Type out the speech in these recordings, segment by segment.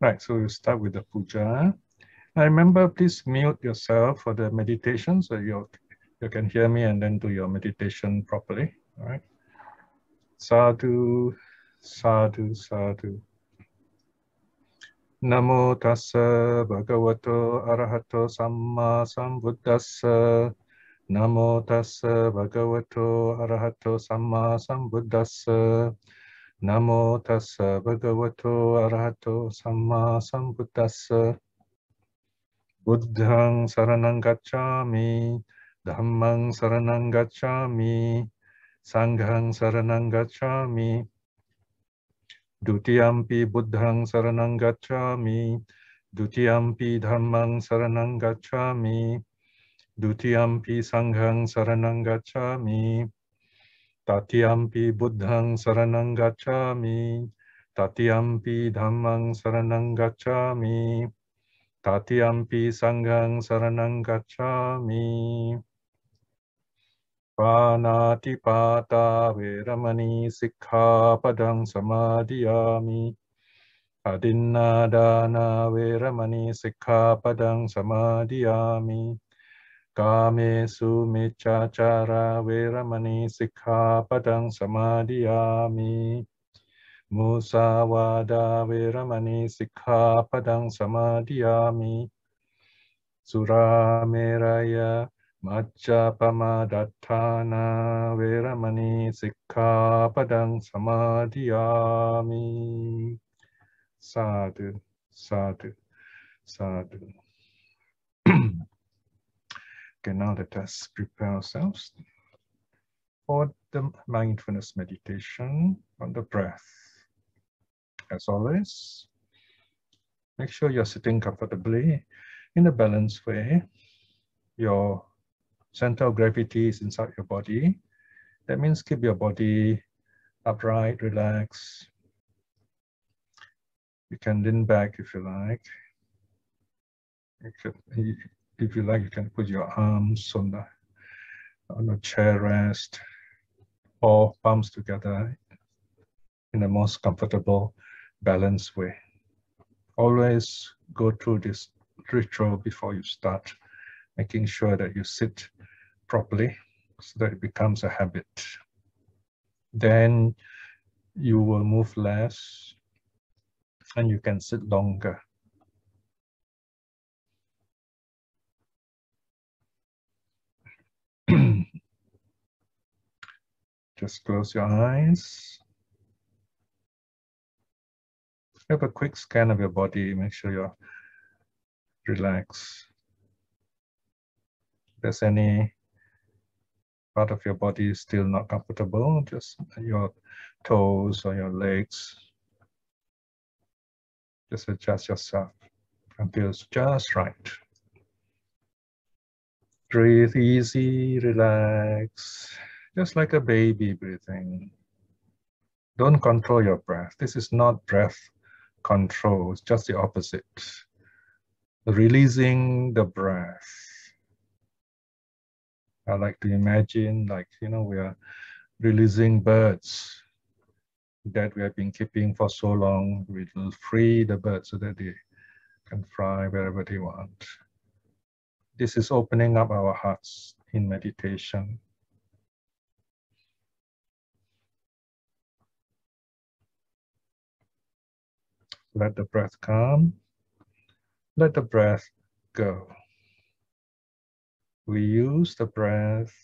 Right, so we'll start with the puja. I remember, please mute yourself for the meditation so you can hear me and then do your meditation properly. All right. Sadhu, sadhu, sadhu. Namo tassa bhagavato arahato samma sambuddhassa. Namo tassa bhagavato arahato samma sambuddhassa. Namo tassa bhagavato arahato samma sambuddhassa. Buddhang saranang gacchami, Dhammang saranang gacchami, Sanghang saranang gacchami. Dutiyampi Buddhang saranang gacchami, Dutiyampi Dhammang saranang gacchami, Dutiyampi Sanghang saranang gacchami, Tatiyampi Buddhang saranang gacchami, Tatiyampi Dhammang saranang gacchami, Tatiyampi Sanghang saranang gacchami. Pranatipata veramani sikkhapadang samadhiyami. Adinnadana veramani sikkhapadang samadhiyami. Kamesu miccachara veramani sikkhapadang samadhiyami. Musawada veramani sikkhapadang samadhiyami. Surameraya Majjapamadattana veramani sikkhapadang samadhiyami. Sadhu, sadhu, sadhu. Okay, now let us prepare ourselves for the mindfulness meditation on the breath. As always, make sure you're sitting comfortably in a balanced way. Your center of gravity is inside your body. That means keep your body upright, relaxed. You can lean back if you like. If you like, you can put your arms on a chair rest or palms together in the most comfortable, balanced way. Always go through this ritual before you start, making sure that you sit properly so that it becomes a habit. Then you will move less and you can sit longer. Just close your eyes. Have a quick scan of your body. Make sure you're relaxed. If there's any part of your body still not comfortable, just your toes or your legs. Just adjust yourself until it's just right. Breathe easy, relax, just like a baby breathing. Don't control your breath. This is not breath control, it's just the opposite. Releasing the breath. I like to imagine, like, we are releasing birds that we have been keeping for so long. We will free the birds so that they can fly wherever they want. This is opening up our hearts in meditation. Let the breath come. Let the breath go. We use the breath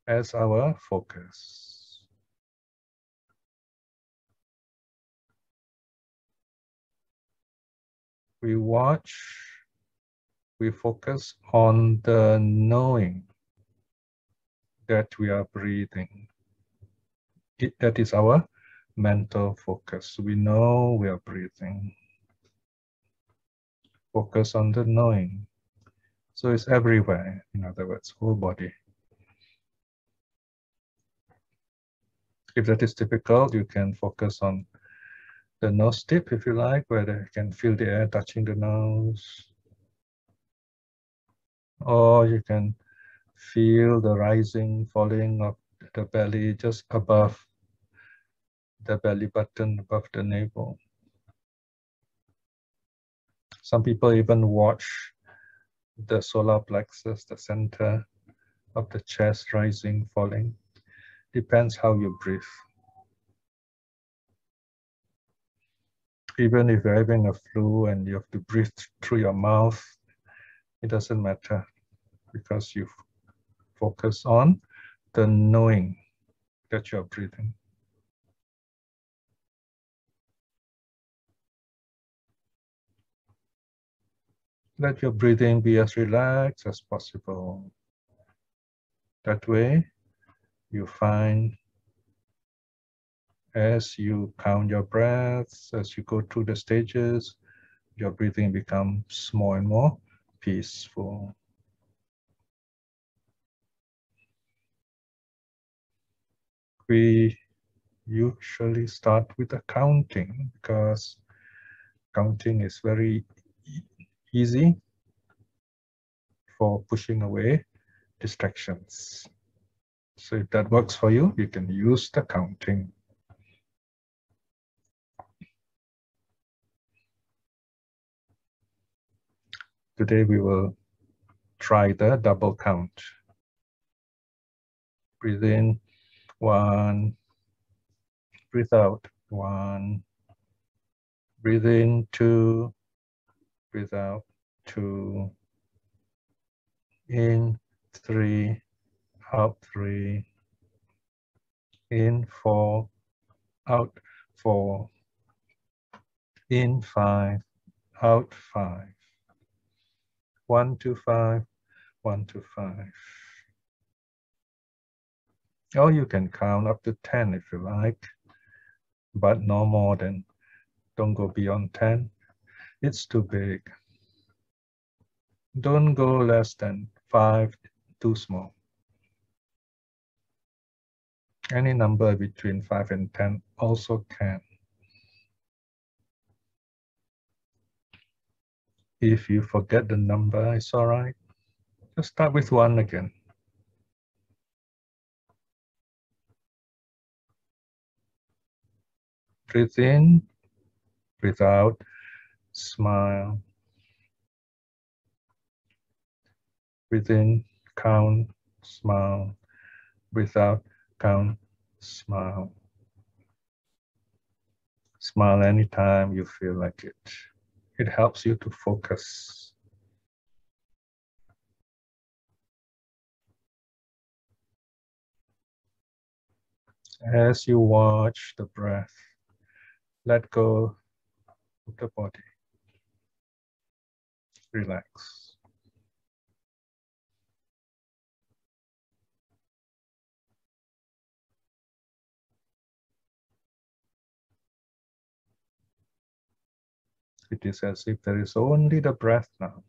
as our focus. We watch, we focus on the knowing that we are breathing. That is our mental focus. We know we are breathing. Focus on the knowing. So it's everywhere, in other words, whole body. If that is difficult, you can focus on the nose tip, if you like, where you can feel the air touching the nose. Or you can feel the rising, falling of the belly just above the belly button, above the navel. Some people even watch the solar plexus, the center of the chest, rising, falling. Depends how you breathe. Even if you're having a flu and you have to breathe through your mouth, it doesn't matter, because you focus on the knowing that you're breathing. Let your breathing be as relaxed as possible. That way, you find as you count your breaths, as you go through the stages, your breathing becomes more and more peaceful. We usually start with the counting because counting is very easy for pushing away distractions. So if that works for you, you can use the counting. Today we will try the double count. Breathe in, 1. Breathe out, 1. Breathe in, 2. Breathe out, 2. In, 3. Out, 3. In, 4. Out, 4. In, 5. Out, 5. 1 to 5. 1 to 5. Or you can count up to 10 if you like, but no more than, don't go beyond 10. It's too big. Don't go less than 5, too small. Any number between 5 and 10 also can. If you forget the number, it's all right. Just start with 1 again. Breathe in, breathe out, smile. Breathe in, count, smile. Breathe out, count, smile. Smile anytime you feel like it. It helps you to focus. As you watch the breath, let go of the body. Relax. It is as if there is only the breath now.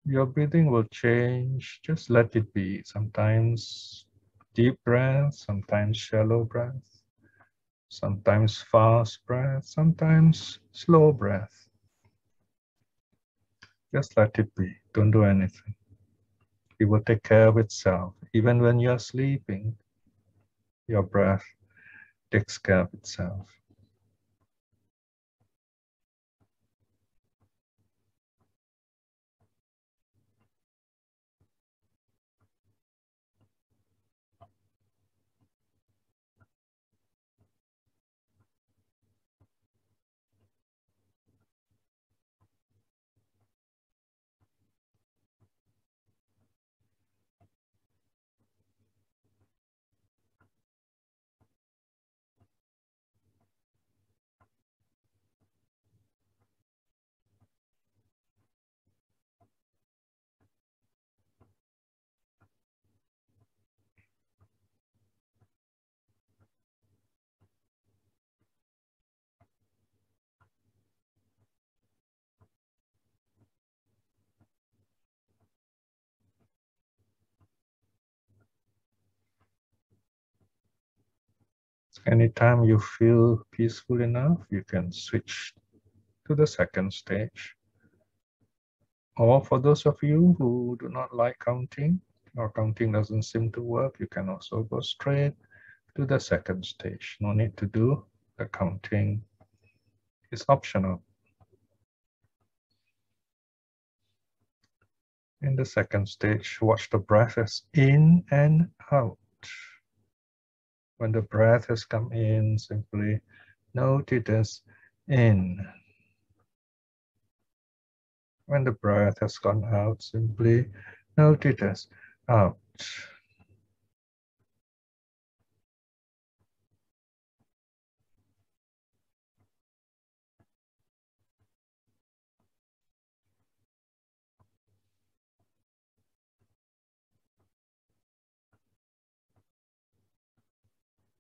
Your breathing will change, just let it be. Sometimes deep breath, sometimes shallow breath, sometimes fast breath, sometimes slow breath. Just let it be, don't do anything. It will take care of itself. Even when you're sleeping, your breath takes care of itself. Anytime you feel peaceful enough, you can switch to the second stage. Or for those of you who do not like counting, or counting doesn't seem to work, you can also go straight to the second stage. No need to do the counting. It's optional. In the second stage, watch the breath as in and out. When the breath has come in, simply note it as in. When the breath has gone out, simply note it as out.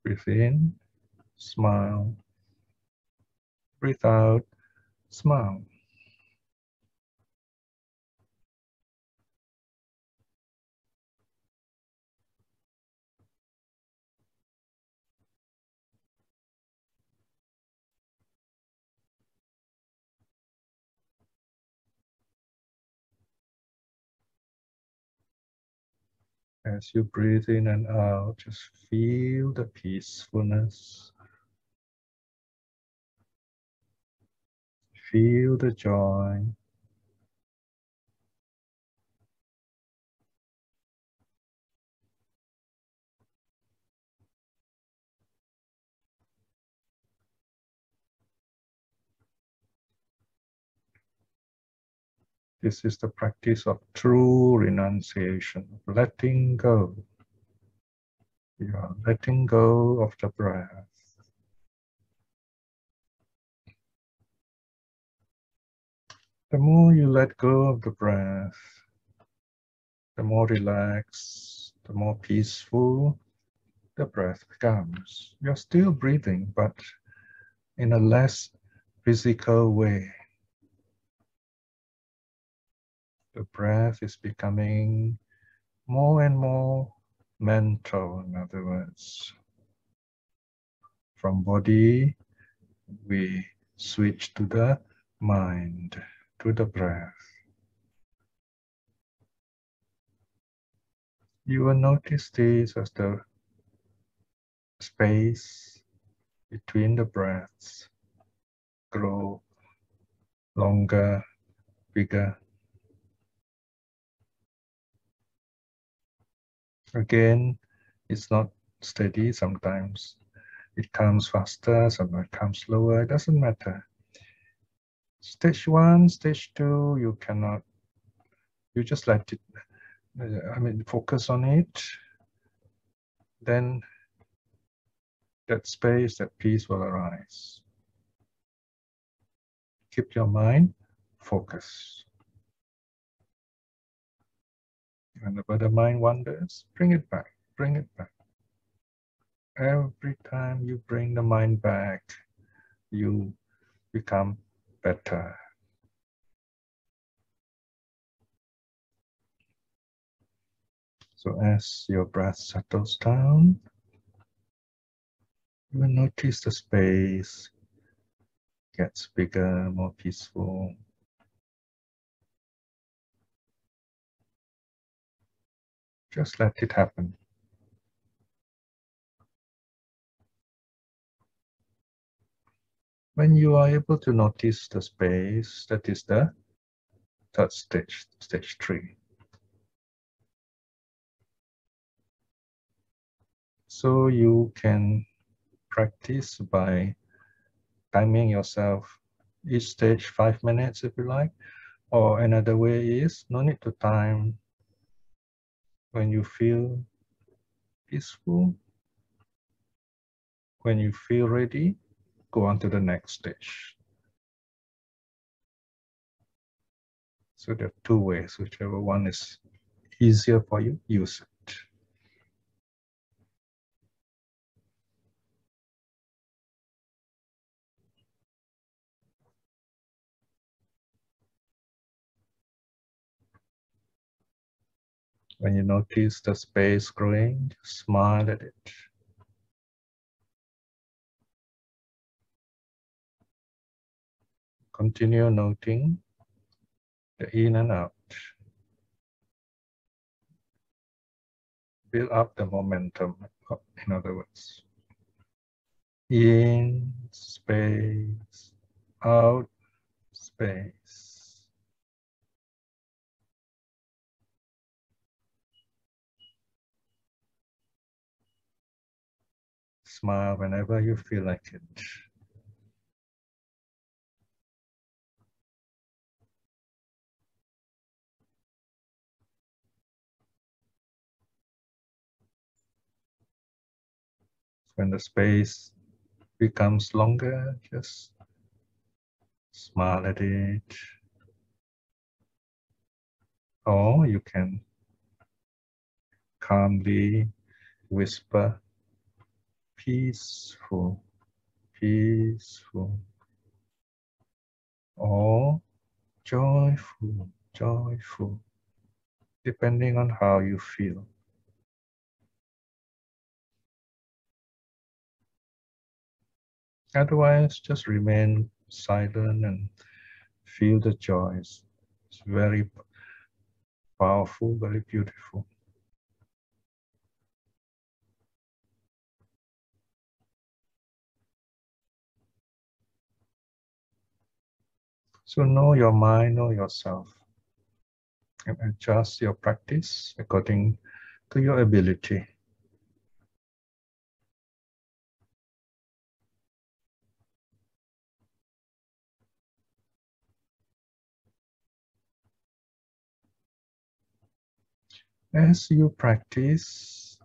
Breathe in, smile. Breathe out, smile. As you breathe in and out, just feel the peacefulness. Feel the joy. This is the practice of true renunciation, letting go. You are letting go of the breath. The more you let go of the breath, the more relaxed, the more peaceful the breath becomes. You're still breathing, but in a less physical way. The breath is becoming more and more mental, in other words. From body, we switch to the mind, to the breath. You will notice this as the space between the breaths grow longer, bigger. Again, it's not steady sometimes. It comes faster, sometimes it comes slower, it doesn't matter. Stage 1, stage 2, you cannot, you just let it, focus on it, then that space, that peace will arise. Keep your mind focused. Whenever the mind wanders, bring it back, bring it back. Every time you bring the mind back, you become better. So as your breath settles down, you will notice the space gets bigger, more peaceful. Just let it happen. When you are able to notice the space, that is the third stage, stage 3. So you can practice by timing yourself each stage 5 minutes if you like, or another way is no need to time. When you feel peaceful, when you feel ready, go on to the next stage. So there are 2 ways, whichever one is easier for you, use it. When you notice the space growing, smile at it. Continue noting the in and out. build up the momentum, in other words. In space, out space. Smile whenever you feel like it. When the space becomes longer, just smile at it. Or you can calmly whisper, peaceful, peaceful. Or joyful, joyful, depending on how you feel. Otherwise, just remain silent and feel the joys. It's very powerful, very beautiful. So know your mind, know yourself, and adjust your practice according to your ability. As you practice,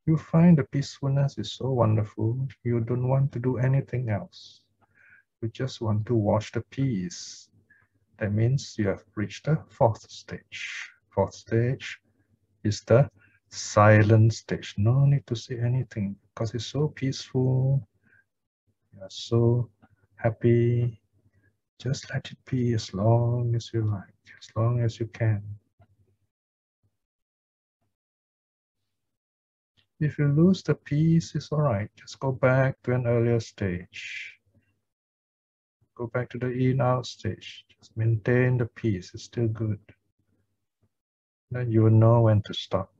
you find the peacefulness is so wonderful, you don't want to do anything else. You just want to watch the peace. That means you have reached the fourth stage. Fourth stage is the silent stage. No need to say anything because it's so peaceful. You are so happy. Just let it be as long as you like, as long as you can. If you lose the peace, it's all right. Just go back to an earlier stage. Go back to the in-out stage. Just maintain the peace. It's still good. Then you will know when to stop.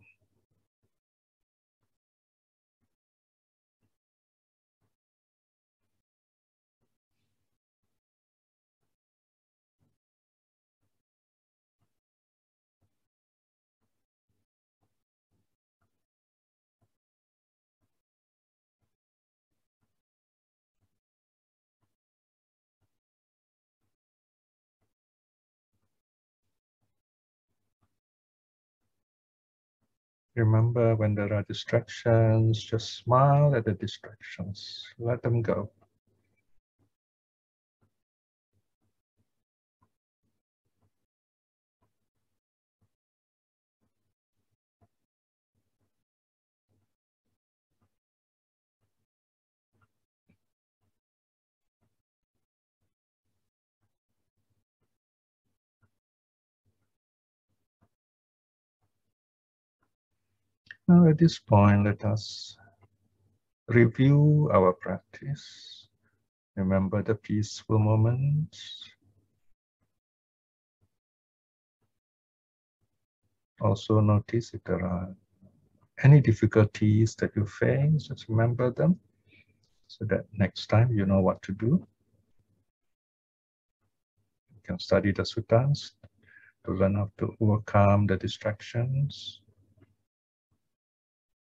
Remember, when there are distractions, just smile at the distractions. Let them go. Now, at this point, let us review our practice. Remember the peaceful moments. Also notice if there are any difficulties that you face, just remember them so that next time you know what to do. You can study the suttas to learn how to overcome the distractions.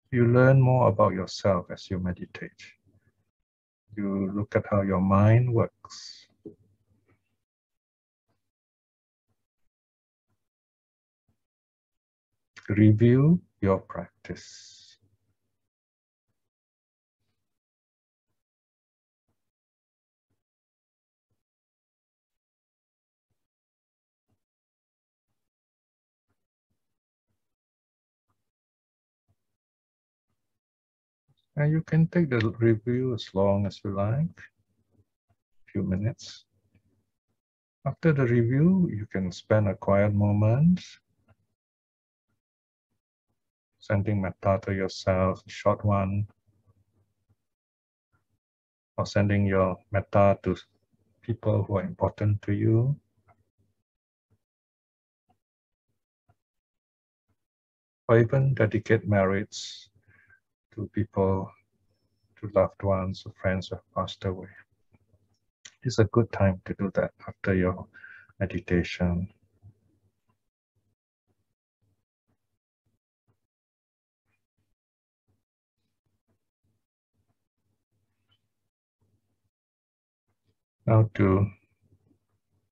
You learn more about yourself as you meditate. You look at how your mind works. Review your practice. And you can take the review as long as you like, a few minutes. After the review, you can spend a quiet moment sending metta to yourself, a short one, or sending your metta to people who are important to you. or even dedicate merits to people, to loved ones or friends who have passed away. It's a good time to do that after your meditation. Now to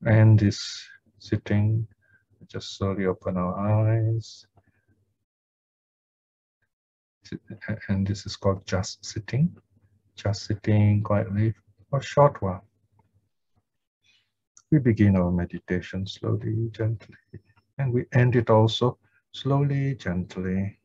end this sitting, just slowly open our eyes. And this is called just sitting quietly for a short while. We begin our meditation slowly, gently, and we end it also slowly, gently.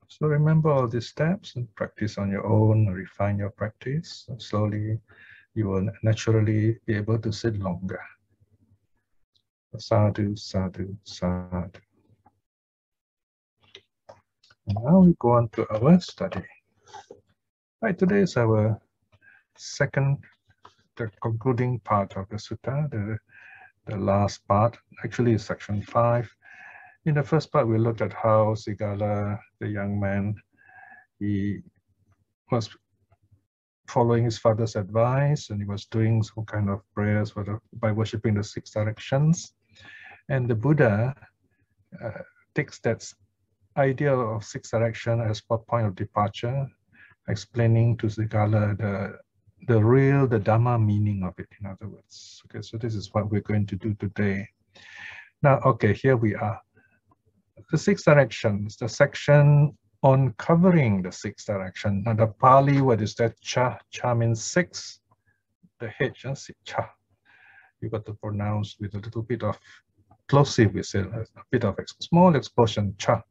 So remember all these steps and practice on your own, refine your practice. And slowly, you will naturally be able to sit longer. Sadhu, sadhu, sadhu. And now we go on to our study. Right, today is our the concluding part of the sutta, the last part, actually is section 5. In the first part, we looked at how Sigāla, the young man, he was following his father's advice, and he was doing some kind of prayers by worshipping the 6 directions. And the Buddha takes that idea of 6 direction as a point of departure, explaining to Sigāla the Dhamma meaning of it, in other words. Okay, so this is what we're going to do today. Now, okay, here we are. The 6 directions, the section on covering the 6 directions. Now the Pali, what is that? Cha. Cha means 6. The H, cha. You got to pronounce with a little bit of plosive, we say, a bit of small explosion, cha.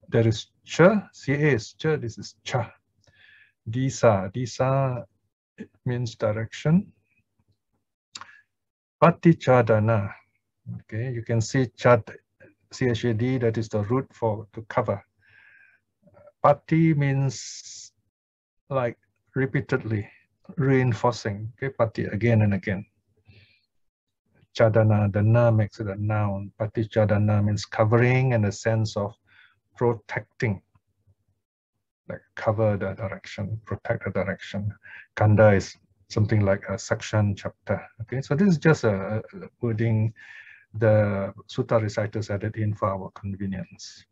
There is cha, ca is cha, this is cha. Disa, disa means direction. Patichadana, okay, you can see chad, CHAD, that is the root for to cover. Pati means like repeatedly, reinforcing, okay, pati, again and again. Chadana, the na makes it a noun. Patichadana means covering in the sense of protecting, like cover the direction, protect the direction. Kanda is something like a section, chapter. Okay, so this is just a wording the sutta reciters added in for our convenience.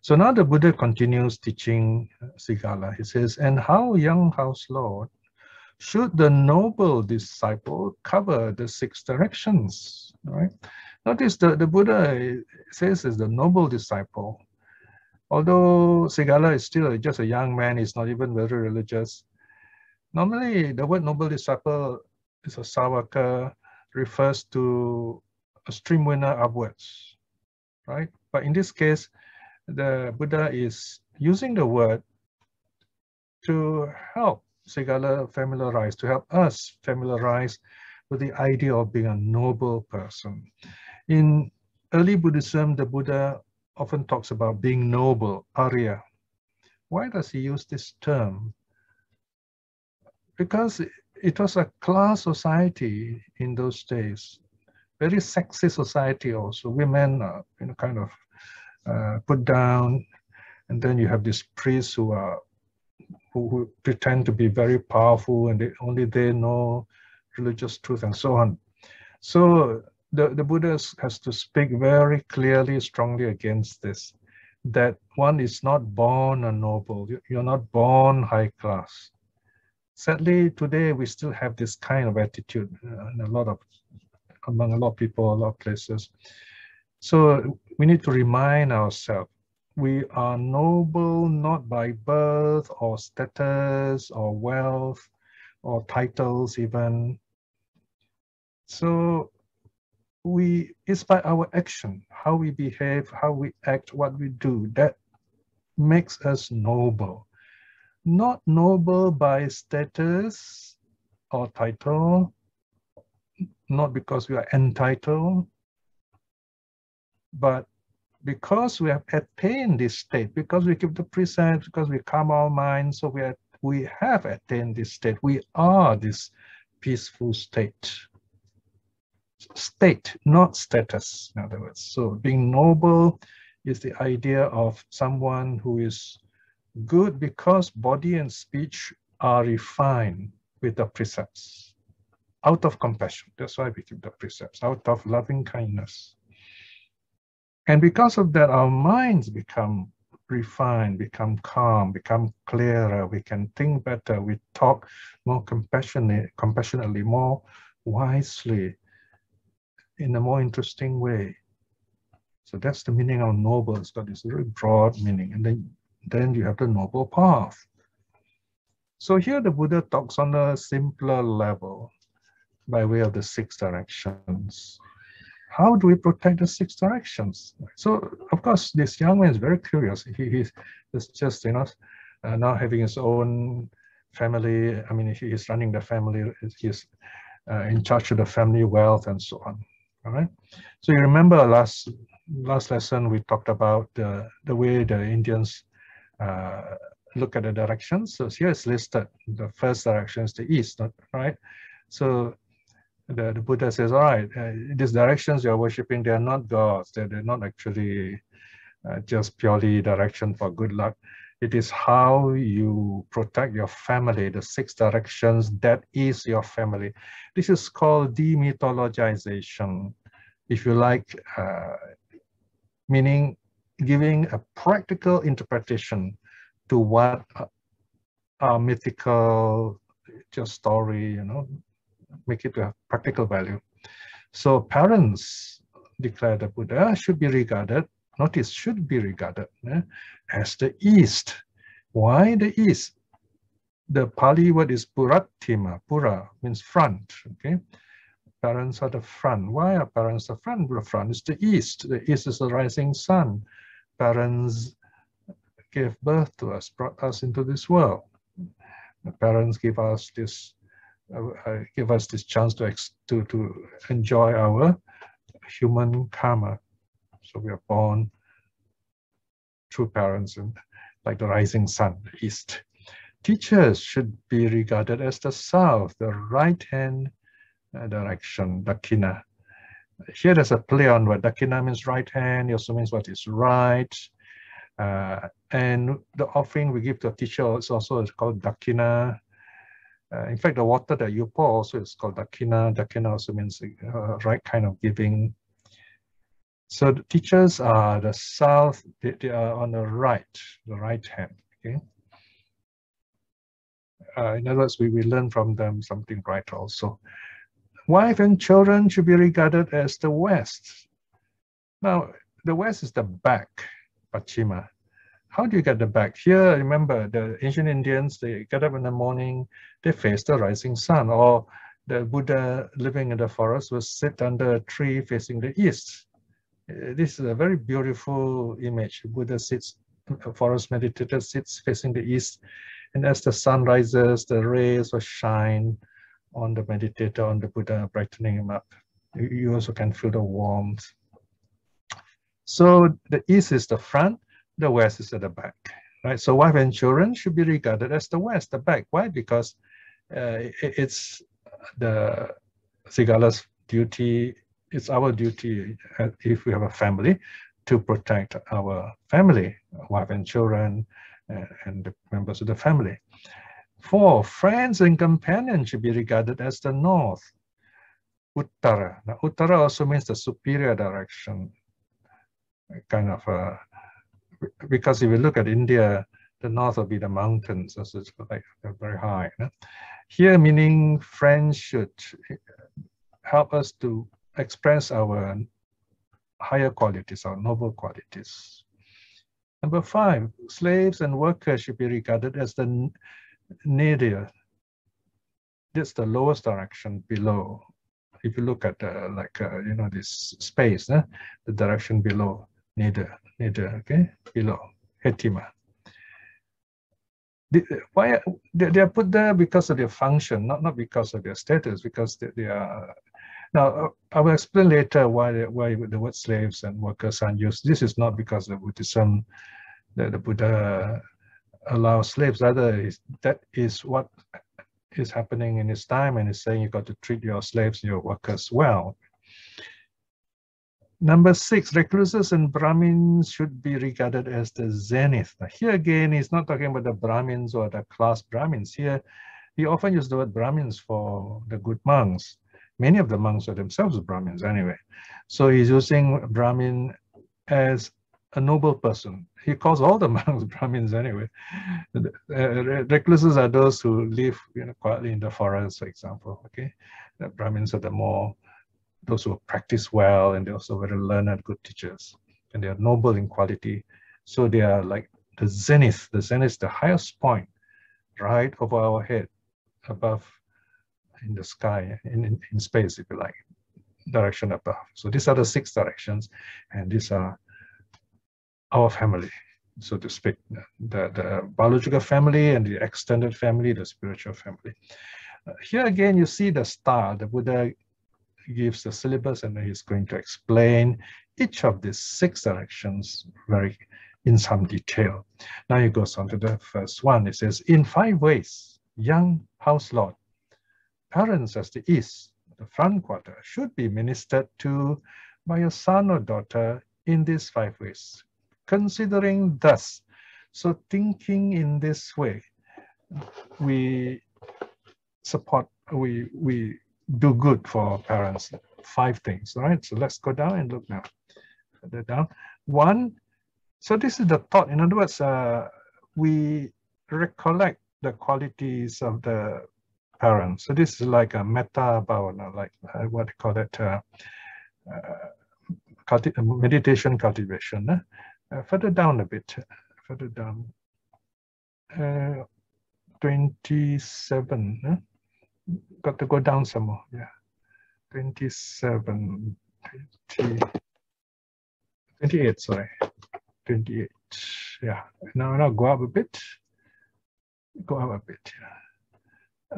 So now the Buddha continues teaching Sigāla. He says, and how, young house lord, should the noble disciple cover the 6 directions? Right? Notice the Buddha says is the noble disciple. Although Sigāla is still just a young man, he's not even very religious. Normally, the word noble disciple is a savaka, refers to a stream winner upwards, right? But in this case, the Buddha is using the word to help Sigāla familiarize, to help us familiarize with the idea of being a noble person. In early Buddhism, the Buddha often talks about being noble, Arya. Why does he use this term? Because it was a class society in those days, very sexy society also. Women are kind of put down, and then you have these priests who pretend to be very powerful, and only they know religious truth and so on. So the Buddha has to speak very clearly, strongly against this, that one is not born a noble. You're not born high class. Sadly, today we still have this kind of attitude among a lot of people, a lot of places. So we need to remind ourselves, we are noble not by birth or status or wealth or titles even. So it's by our action, how we behave, how we act, what we do, that makes us noble. Not noble by status or title, not because we are entitled, but because we have attained this state, because we keep the precepts, because we calm our minds, so we we have attained this state. We are this peaceful state. State, not status, in other words. So being noble is the idea of someone who is good because body and speech are refined with the precepts. Out of compassion. That's why we keep the precepts. Out of loving kindness. And because of that, our minds become refined, become calm, become clearer. We can think better. We talk more compassionately, more wisely, in a more interesting way. So that's the meaning of noble. It's got this very broad meaning. And then you have the noble path. So here the Buddha talks on a simpler level by way of the 6 directions. How do we protect the 6 directions? So, of course, this young man is very curious. He's just, now having his own family. I mean, he's running the family. He's in charge of the family wealth and so on. All right. So you remember last lesson we talked about the way the Indians look at the directions. So here it's listed. The first direction is the east, right? So the Buddha says, all right, these directions you're worshipping, they're not gods. They're not actually just purely direction for good luck. It is how you protect your family, the 6 directions, that is your family. This is called demythologization, if you like, meaning giving a practical interpretation to what are mythical, just story, make it to have practical value. So parents, declare the Buddha, should be regarded, notice, should be regarded as the East. Why the East? The Pali word is Purattima. Pura means front, okay? Parents are the front. Why are parents the front? The front is the East. The East is the rising sun. Parents gave birth to us, brought us into this world. The parents give us this chance to enjoy our human karma. So we are born through parents, and like the rising sun, the East. Teachers should be regarded as the south, the right-hand direction, dakina. Here there's a play on word. Dakina means right hand, it also means what is right. And the offering we give to a teacher is also called dakina. In fact, the water that you pour also is called dakina. Dakina also means right kind of giving. So the teachers are the south, they are on the right hand, okay? In other words, we learn from them something right also. Wife and children should be regarded as the west. Now, the west is the back, Pachima. How do you get the back? Here, remember, the ancient Indians, they get up in the morning, they face the rising sun, or the Buddha living in the forest will sit under a tree facing the east. This is a very beautiful image. Buddha sits, a forest meditator sits facing the east, and as the sun rises, the rays will shine on the meditator, on the Buddha, brightening him up. You also can feel the warmth. So the east is the front, the west is at the back, right? So wife and children should be regarded as the west, the back. Why? Because it's the Sigāla's duty, it's our duty if we have a family to protect our family, wife and children, and the members of the family. 4, friends and companions should be regarded as the north, Uttara. Now, Uttara also means the superior direction, kind of, because if you look at India, the north will be the mountains, so it's like very high. Here, meaning friends should help us to express our higher qualities, our noble qualities. Number 5, slaves and workers should be regarded as the nadir. This the lowest direction below. If you look at this space, the direction below, nadir, okay, below, hetima. Why they are put there? Because of their function, not because of their status, because they are. Now, I will explain later why the word slaves and workers are used. This is not because of Buddhism, the Buddha allow slaves. Rather, that is what is happening in his time, and he's saying you got to treat your slaves, your workers well. Number 6, recluses and Brahmins should be regarded as the zenith. Now, here again, he's not talking about the Brahmins or the class Brahmins. Here, he often uses the word Brahmins for the good monks. Many of the monks are themselves Brahmins anyway. So he's using Brahmin as a noble person. He calls all the monks Brahmins anyway. Recluses are those who live quietly in the forest, for example. Okay, the Brahmins are those who practice well, and they're also very learned, good teachers, and they are noble in quality. So they are like the zenith. The zenith is the highest point, right over our head, above in the sky, in space, if you like, direction above. So these are the 6 directions, and these are our family, so to speak, the biological family and the extended family, the spiritual family. Here again, you see the star. The Buddha gives the syllabus, and he's going to explain each of these 6 directions in some detail. Now he goes on to the first one. It says, in 5 ways, young house lord, parents as the east, the front quarter, should be ministered to by a son or daughter in these 5 ways. Considering thus, so thinking in this way, we support, we do good for parents. 5 things, all right? So let's go down and look now. Further down. 1, so this is the thought. In other words, we recollect the qualities of the parents. So this is like a metta bhavana, like what they call it, meditation cultivation. Further down a bit, further down, 27, got to go down some more, yeah, 27, 28, sorry, 28, yeah, now go up a bit, yeah.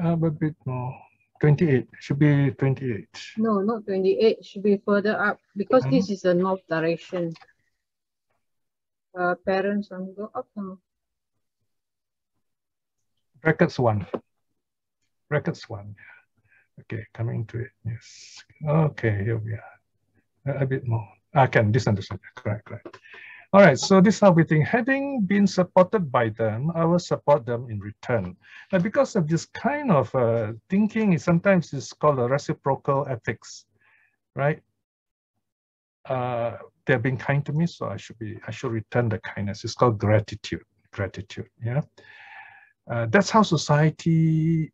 Up a bit more, 28, should be 28. No, not 28, should be further up, because this is the north direction. Parents, go up now. Brackets 1. Brackets 1. Okay, coming to it. Yes. Okay, here we are. A bit more. I can misunderstand. Correct. All right, so this is how we think. Having been supported by them, I will support them in return. Now, because of this kind of thinking, sometimes it's called a reciprocal ethics, right? They're being kind to me, so I should return the kindness. It's called gratitude. Yeah. That's how society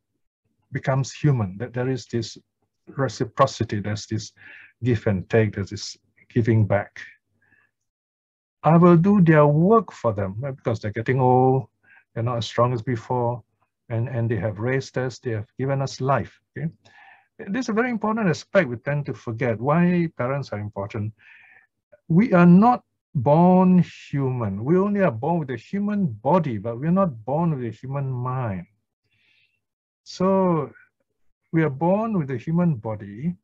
becomes human. That there is this reciprocity. There's this give and take. There's this giving back. I will do their work for them, right? Because they're getting old. They're not as strong as before, and they have raised us. They have given us life. Okay. This is a very important aspect we tend to forget. Why parents are important. We are not born human. We only are born with a human body, but we're not born with a human mind. So we are born with a human body,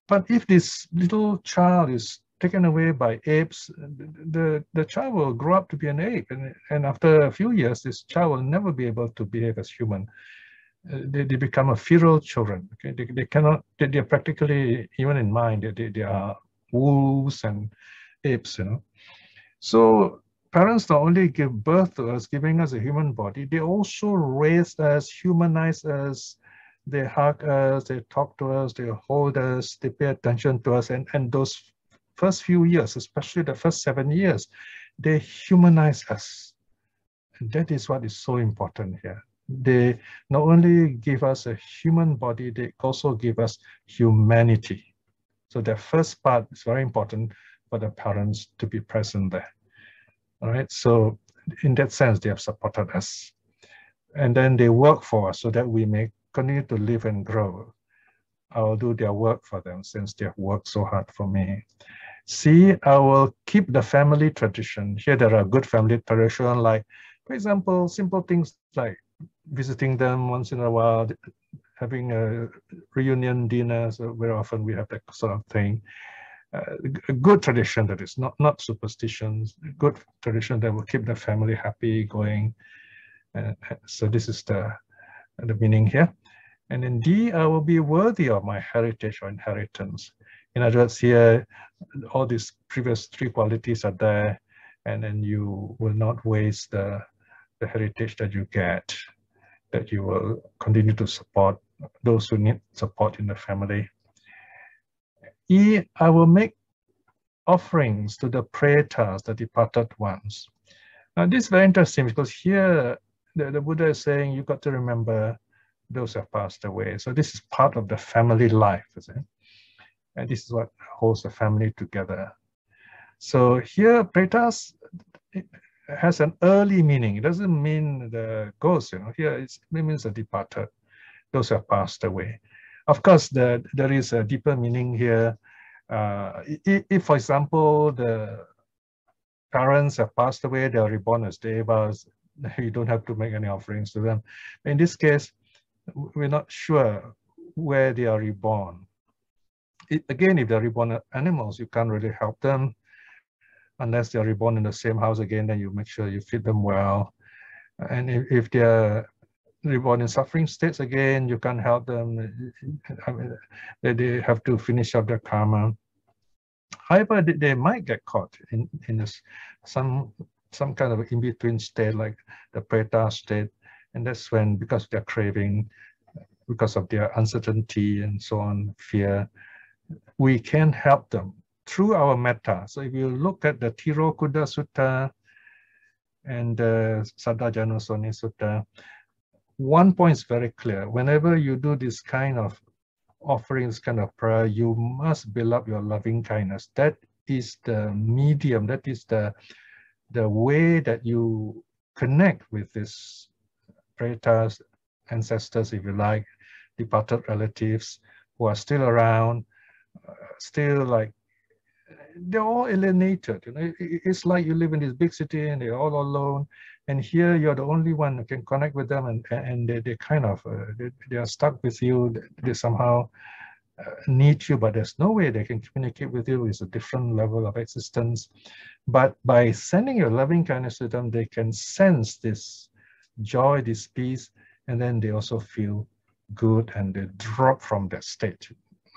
but if this little child is taken away by apes, the child will grow up to be an ape, and after a few years, this child will never be able to behave as human. They become a feral children. Okay, they're practically, even in mind, they are wolves and apes, So parents not only give birth to us, giving us a human body, they also raise us, humanize us, they hug us, they talk to us, they hold us, they pay attention to us, and those first few years, especially the first 7 years, they humanize us. And that is what is so important here. They not only give us a human body, they also give us humanity. So the first part is very important for the parents to be present there. All right, so in that sense, they have supported us. And then they work for us so that we may continue to live and grow. I will do their work for them since they have worked so hard for me. C, I will keep the family tradition. Here there are good family tradition, like, for example, simple things like visiting them once in a while, having a reunion dinner, so very often we have that sort of thing. a good tradition that is not superstitions, good tradition that will keep the family happy going. So this is the meaning here. And then D, I will be worthy of my heritage or inheritance. In other words, here, all these previous three qualities are there, and then you will not waste the heritage that you get, that you will continue to support those who need support in the family. E, I will make offerings to the pretas, the departed ones. Now this is very interesting because here the Buddha is saying you got to remember those who have passed away. So this is part of the family life, isn't it? And this is what holds the family together. So here pretas has an early meaning. It doesn't mean the ghost, Here it means the departed, those who have passed away. Of course, there is a deeper meaning here. If, for example, the parents have passed away, they are reborn as devas, you don't have to make any offerings to them. In this case, we're not sure where they are reborn. Again, if they're reborn animals, you can't really help them. Unless they're reborn in the same house again, then you make sure you feed them well. And if they're reborn in suffering states again, you can't help them. I mean, they have to finish up their karma. However, they might get caught in this, some kind of in-between state, like the preta state. And that's when, because of their craving, because of their uncertainty and so on, fear, we can help them through our metta. So if you look at the Tirokuda Sutta and the Saddhajanusoni Sutta, one point is very clear. Whenever you do this kind of offering, this kind of prayer, you must build up your loving kindness. That is the medium, that is the way that you connect with these pretas, ancestors, if you like, departed relatives who are still around, still like, they're all alienated. It's like you live in this big city and they're all alone, and here you're the only one who can connect with them, and they kind of they are stuck with you. They somehow need you, but there's no way they can communicate with you. It's a different level of existence. But by sending your loving kindness to them, they can sense this joy, this peace, and then they also feel good and they drop from that state.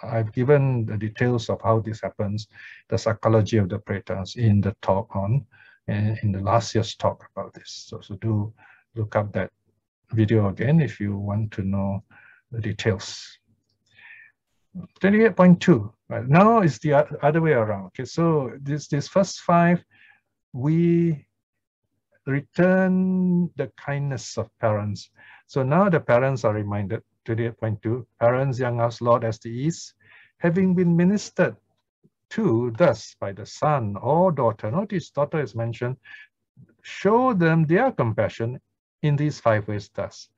I've given the details of how this happens, the psychology of the pretas in the talk in the last year's talk about this. So do look up that video again if you want to know the details. 28.2, right? Now it's the other way around. Okay, so this first 5, we return the kindness of parents. So now the parents are reminded, 28.2, parents young as Lord as the East, having been ministered to thus by the son or daughter, notice daughter is mentioned, show them their compassion in these 5 ways thus.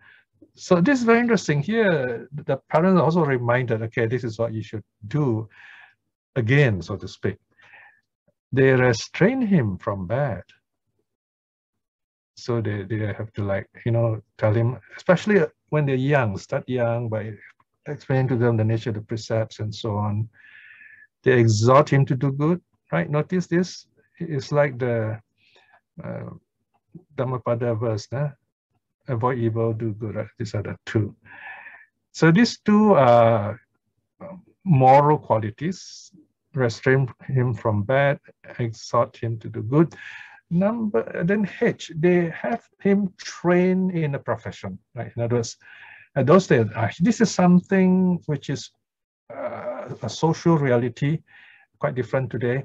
So this is very interesting. Here, the parents are also reminded, okay, this is what you should do again, so to speak. They restrain him from bad. So they have to, like, tell him, especially when they're young, start young by explaining to them the nature of the precepts and so on. They exhort him to do good, right? Notice this, it's like the Dhammapada verse, avoid evil, do good. Right? These are the 2. So these 2 are moral qualities, restrain him from bad, exhort him to do good. Then H, they have him trained in a profession, right? In other words, at those days, this is something which is a social reality, quite different today.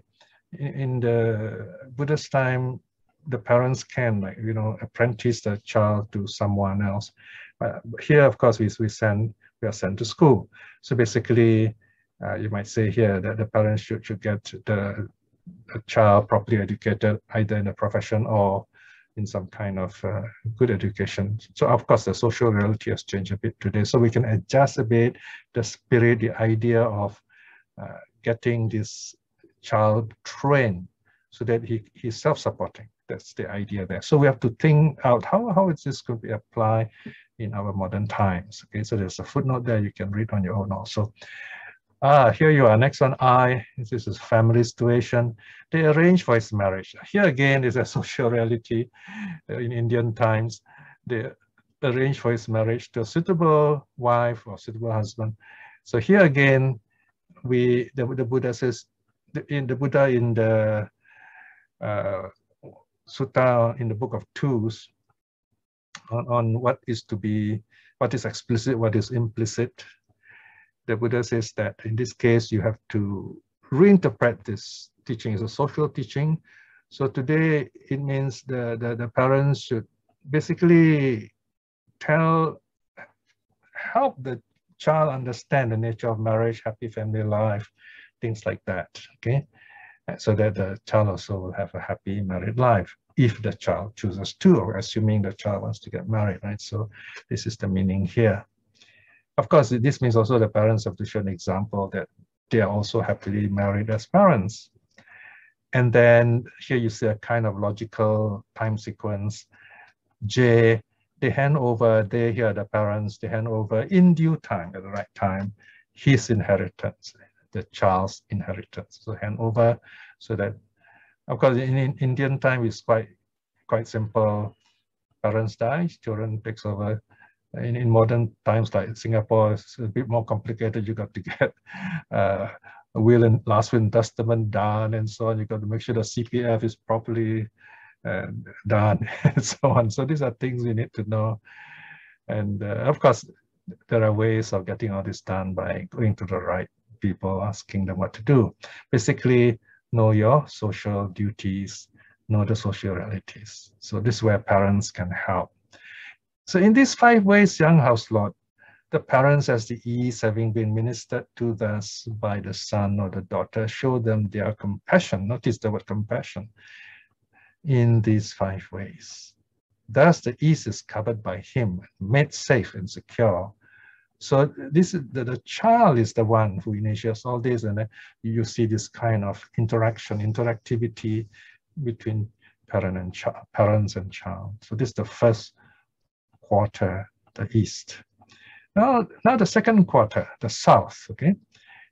In the Buddhist time, the parents can, like, apprentice the child to someone else. But here, of course, we are sent to school. So basically, you might say here that the parents should get the child properly educated, either in a profession or in some kind of good education. So of course, the social reality has changed a bit today. So we can adjust a bit the spirit, the idea of getting this child trained so that he's self-supporting. That's the idea there. So we have to think out how is this going to be applied in our modern times. Okay, so there's a footnote there you can read on your own also. Here you are. Next one, I. This is family situation. They arrange for his marriage. Here again is a social reality in Indian times. They arrange for his marriage to a suitable wife or suitable husband. So here again, the Buddha says, in the Sutta in the book of Twos, on what is explicit, what is implicit. The Buddha says that in this case, you have to reinterpret this teaching as a social teaching. So today, it means the parents should basically help the child understand the nature of marriage, happy family life, things like that, okay? So that the child also will have a happy married life, if the child chooses to, or assuming the child wants to get married, right? So this is the meaning here. Of course, this means also the parents have to show an example that they are also happily married as parents. And then here you see a kind of logical time sequence. J, they hand over, they hear the parents, they hand over in due time, at the right time, his inheritance, the child's inheritance. So hand over, so that, of course, in Indian time, it's quite simple. Parents die, children takes over. In modern times like Singapore, it's a bit more complicated. You got to get a will and last will and testament done and so on. You got to make sure the CPF is properly done and so on. So these are things we need to know. And of course, there are ways of getting all this done by going to the right people, asking them what to do. Basically, know your social duties, know the social realities. So this is where parents can help. So in these 5 ways, young house lord, the parents as the ease having been ministered to thus by the son or the daughter, show them their compassion. Notice the word compassion in these 5 ways. Thus the ease is covered by him, made safe and secure. So this is the child is the one who initiates all this, and you see this kind of interactivity between parents and child. So this is the first quarter, the east. Now the second quarter, the south, okay?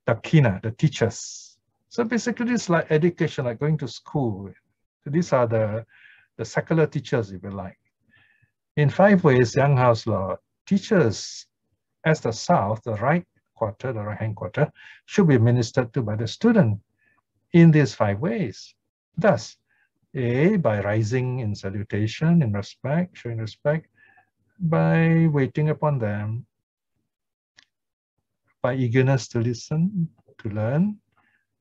Dakina, the teachers. So basically it's like education, like going to school. So these are the secular teachers, if you like. In 5 ways, young house lord, teachers as the south, the right quarter, the right-hand quarter, should be ministered to by the student in these 5 ways. Thus, A, by rising in salutation, in respect, showing respect, by waiting upon them, by eagerness to listen, to learn,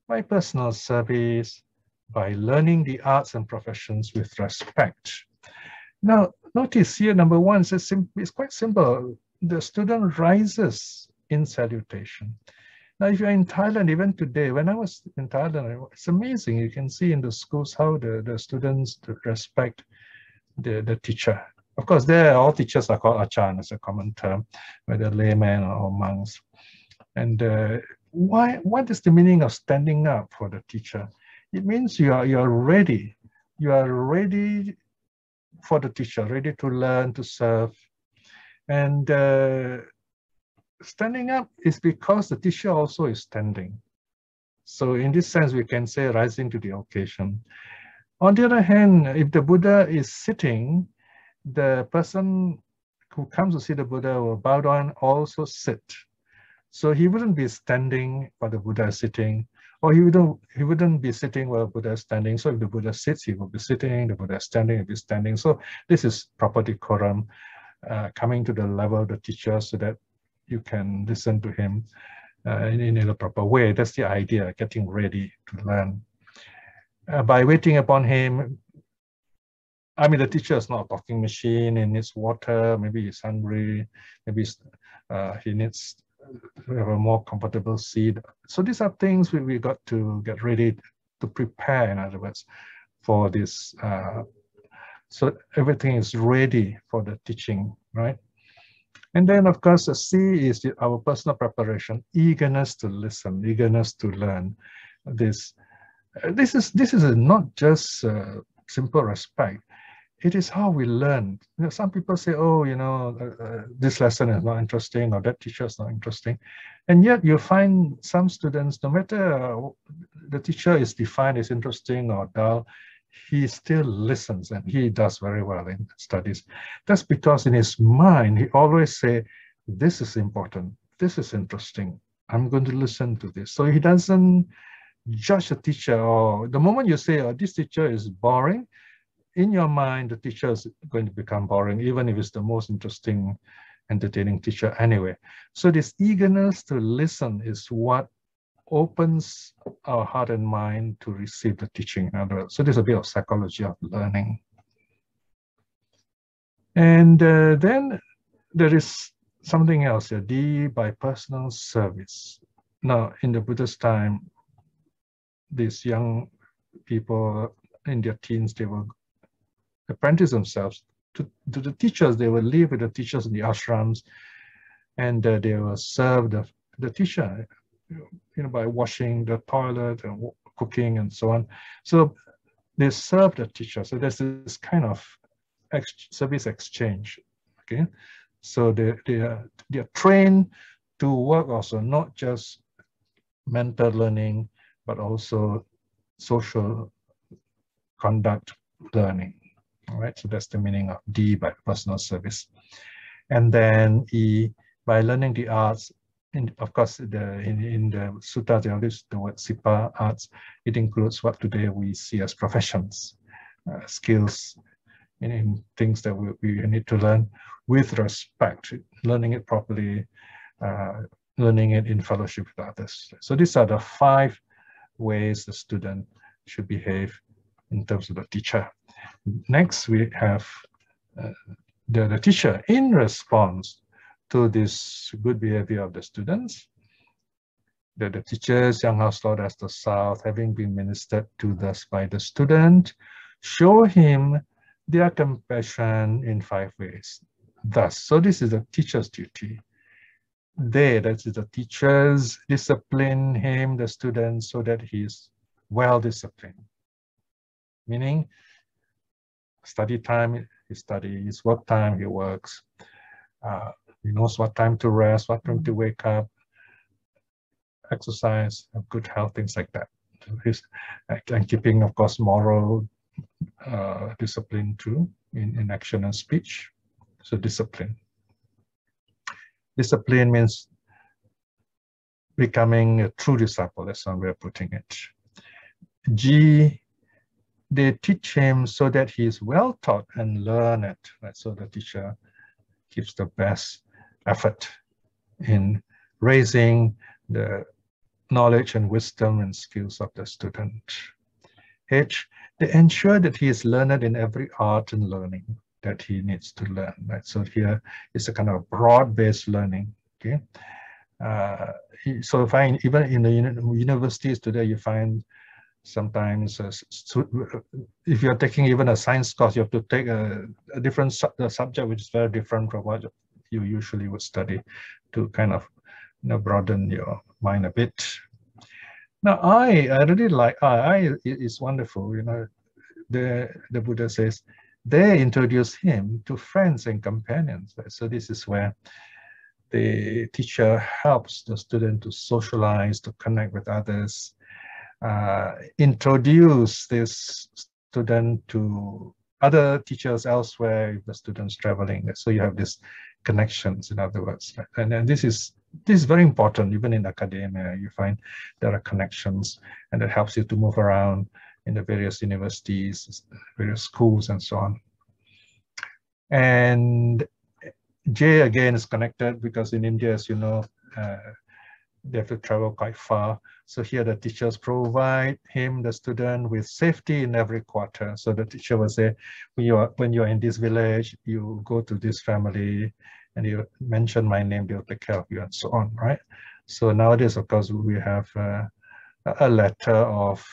by personal service, by learning the arts and professions with respect. Now, notice here, number 1, it's quite simple. The student rises in salutation. Now, if you're in Thailand, even today, when I was in Thailand, it's amazing. You can see in the schools how the students respect the teacher. Of course, all teachers are called achan as a common term, whether layman or monks. And what is the meaning of standing up for the teacher? It means you are ready. You are ready for the teacher, ready to learn, to serve. And standing up is because the teacher also is standing. So in this sense, we can say rising to the occasion. On the other hand, if the Buddha is sitting, the person who comes to see the Buddha will bow down, also sit. So he wouldn't be standing while the Buddha is sitting, or he wouldn't be sitting while the Buddha is standing. So if the Buddha sits, he will be sitting, the Buddha is standing, he'll be standing. So this is proper decorum, coming to the level of the teacher so that you can listen to him in a proper way. That's the idea, getting ready to learn. By waiting upon him, I mean, the teacher is not a talking machine. He needs water. Maybe he's hungry. Maybe he needs to have a more comfortable seat. So these are things we got to get ready to prepare, in other words, for this. So everything is ready for the teaching, right? And then, of course, C is our personal preparation, eagerness to listen, eagerness to learn. This is not just simple respect. it is how we learn. You know, some people say, oh, this lesson is not interesting, or that teacher is not interesting. And yet you find some students, no matter the teacher is defined as interesting or dull, he still listens and he does very well in studies. That's because in his mind, he always say, this is important, this is interesting, I'm going to listen to this. So he doesn't judge the teacher, or the moment you say, oh, this teacher is boring, in your mind, the teacher is going to become boring, even if it's the most interesting, entertaining teacher anyway. So this eagerness to listen is what opens our heart and mind to receive the teaching. In other words, so there's a bit of psychology of learning. And then there is something else here, D by personal service. Now, in the Buddha's time, these young people in their teens, they will apprentice themselves to the teachers. They will live with the teachers in the ashrams, and they will serve the teacher, by washing the toilet and cooking and so on. So they serve the teacher. So there's this kind of service exchange. Okay, so they are trained to work also, not just mental learning, but also social conduct learning. All right, so that's the meaning of D by personal service. And then E by learning the arts. And of course, in the sutta, they use the word sipa, arts. It includes what today we see as professions, skills, in things that we need to learn with respect, learning it properly, learning it in fellowship with others. So these are the 5 ways the student should behave in terms of the teacher. Next, we have the teacher in response to this good behavior of the students. The teachers, young house lord as the south, having been ministered to thus by the student, show him their compassion in 5 ways. Thus, so this is the teacher's duty. That is the teachers, discipline him, the student, so that he is well disciplined. Meaning, study time, he studies, work time, he works. He knows what time to rest, what time to wake up, exercise, have good health, things like that. And keeping, of course, moral discipline too, in action and speech. So discipline. Discipline means becoming a true disciple. That's one way of putting it. G, they teach him so that he is well taught and learned. Right? So the teacher gives the best effort in raising the knowledge and wisdom and skills of the student. H, they ensure that he is learned in every art and learning that he needs to learn. Right? So here is a kind of broad-based learning. Okay, so even in the universities today, you find sometimes if you're taking even a science course, you have to take a different subject which is very different from what you usually would study, to kind of broaden your mind a bit. Now, I really like I is wonderful. The Buddha says they introduce him to friends and companions. Right? So this is where the teacher helps the student to socialize, to connect with others, introduce this student to other teachers elsewhere if the student's traveling. So you have these connections, in other words. Right? And this is very important. Even in academia, you find there are connections, and it helps you to move around in the various universities, various schools, and so on. And J again is connected because in India, as you know, they have to travel quite far. So here the teachers provide him, the student, with safety in every quarter. So the teacher will say, when you're in this village, you go to this family and you mention my name, they'll take care of you, and so on, right? So nowadays, of course, we have a letter of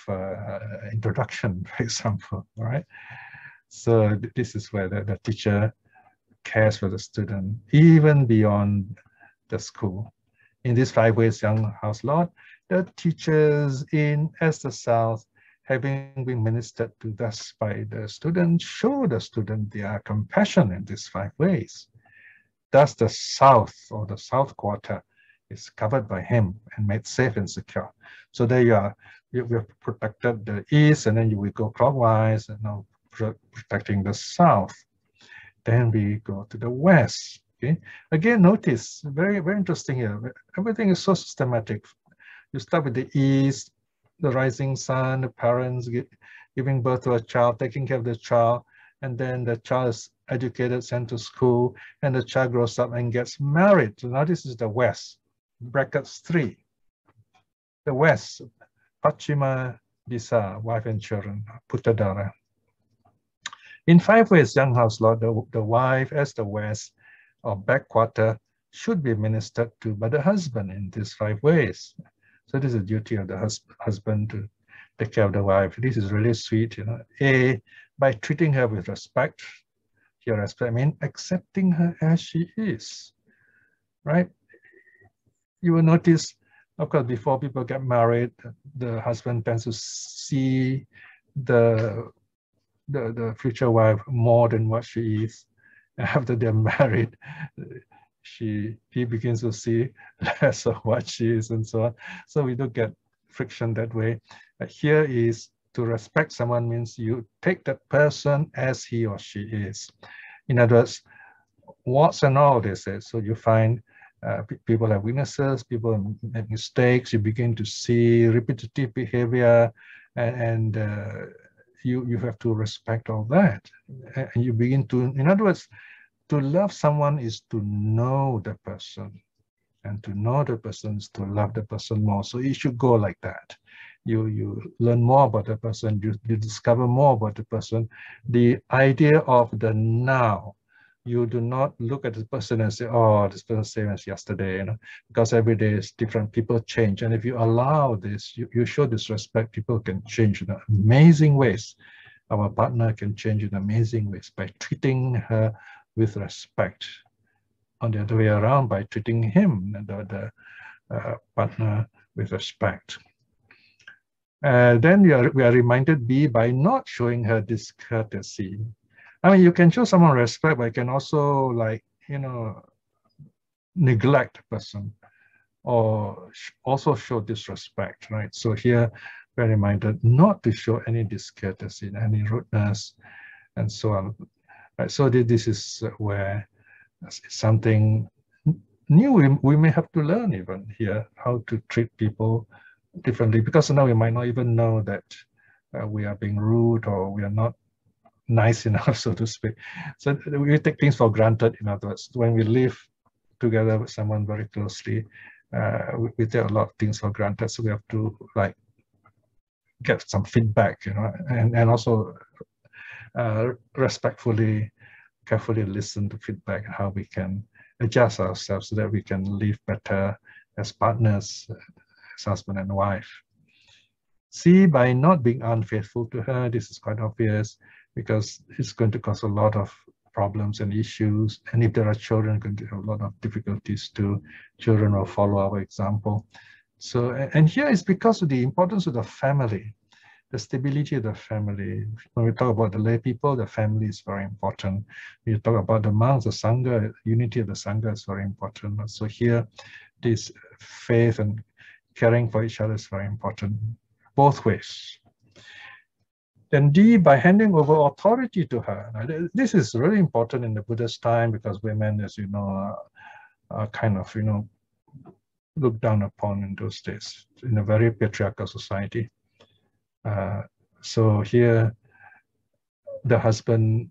introduction, for example, right? So this is where the teacher cares for the student, even beyond the school. In these 5 ways, young house lord, the teachers in as the south having been ministered to thus by the student, show the student their compassion in these 5 ways. Thus the south or the south quarter is covered by him and made safe and secure. So there you are. We have protected the east, and then you will go clockwise, and now protecting the south. Then we go to the west. Okay. Again, notice, very, very interesting here. Everything is so systematic. You start with the east, the rising sun, the parents giving birth to a child, taking care of the child, and then the child is educated, sent to school, and the child grows up and gets married. So now this is the west, brackets 3. The west, Pachima Disa, wife and children, Puttadara. In 5 ways, young house lord, the wife as the west or back quarter should be ministered to by the husband in these 5 ways. So this is the duty of the husband to take care of the wife. This is really sweet, you know. A, by treating her with respect. Here, respect means accepting her as she is, right? You will notice, of course, before people get married, the husband tends to see the future wife more than what she is. After they're married, he begins to see less of what she is and so on. So we do get friction that way. Here is to respect someone means you take that person as he or she is. In other words, warts and all they say. So you find people have weaknesses, people make mistakes, you begin to see repetitive behavior, and you have to respect all that. And you begin to, in other words, to love someone is to know the person, and to know the person is to love the person more. So it should go like that. You learn more about the person, you discover more about the person. The idea of the now, you do not look at the person and say, oh, this person is the same as yesterday, you know, because every day is different, people change. And if you allow this, you show this respect, people can change in amazing ways. Our partner can change in amazing ways by treating her with respect. On the other way around, by treating him, the partner, with respect. Then we are reminded B, by not showing her discourtesy. I mean, you can show someone respect, but you can also, like, you know, neglect the person or also show disrespect, right? So here we're reminded not to show any discourtesy, any rudeness, and so on. Right? So this is where something new we may have to learn even here, how to treat people differently, because now we might not even know that we are being rude or we are not nice enough, so to speak. So we take things for granted. In other words, when we live together with someone very closely, we take a lot of things for granted. So we have to, like, get some feedback, you know, and also respectfully, carefully listen to feedback, how we can adjust ourselves so that we can live better as partners, as husband and wife. C, by not being unfaithful to her. This is quite obvious because it's going to cause a lot of problems and issues. And if there are children, going to have a lot of difficulties too. Children will follow our example. So, and here is because of the importance of the family, the stability of the family. When we talk about the lay people, the family is very important. When you talk about the monks, the Sangha, unity of the Sangha is very important. So here, this faith and caring for each other is very important, both ways. Then D, by handing over authority to her. Now, this is really important in the Buddha's time because women, as you know, are kind of, you know, looked down upon in those days in a very patriarchal society. So here, the husband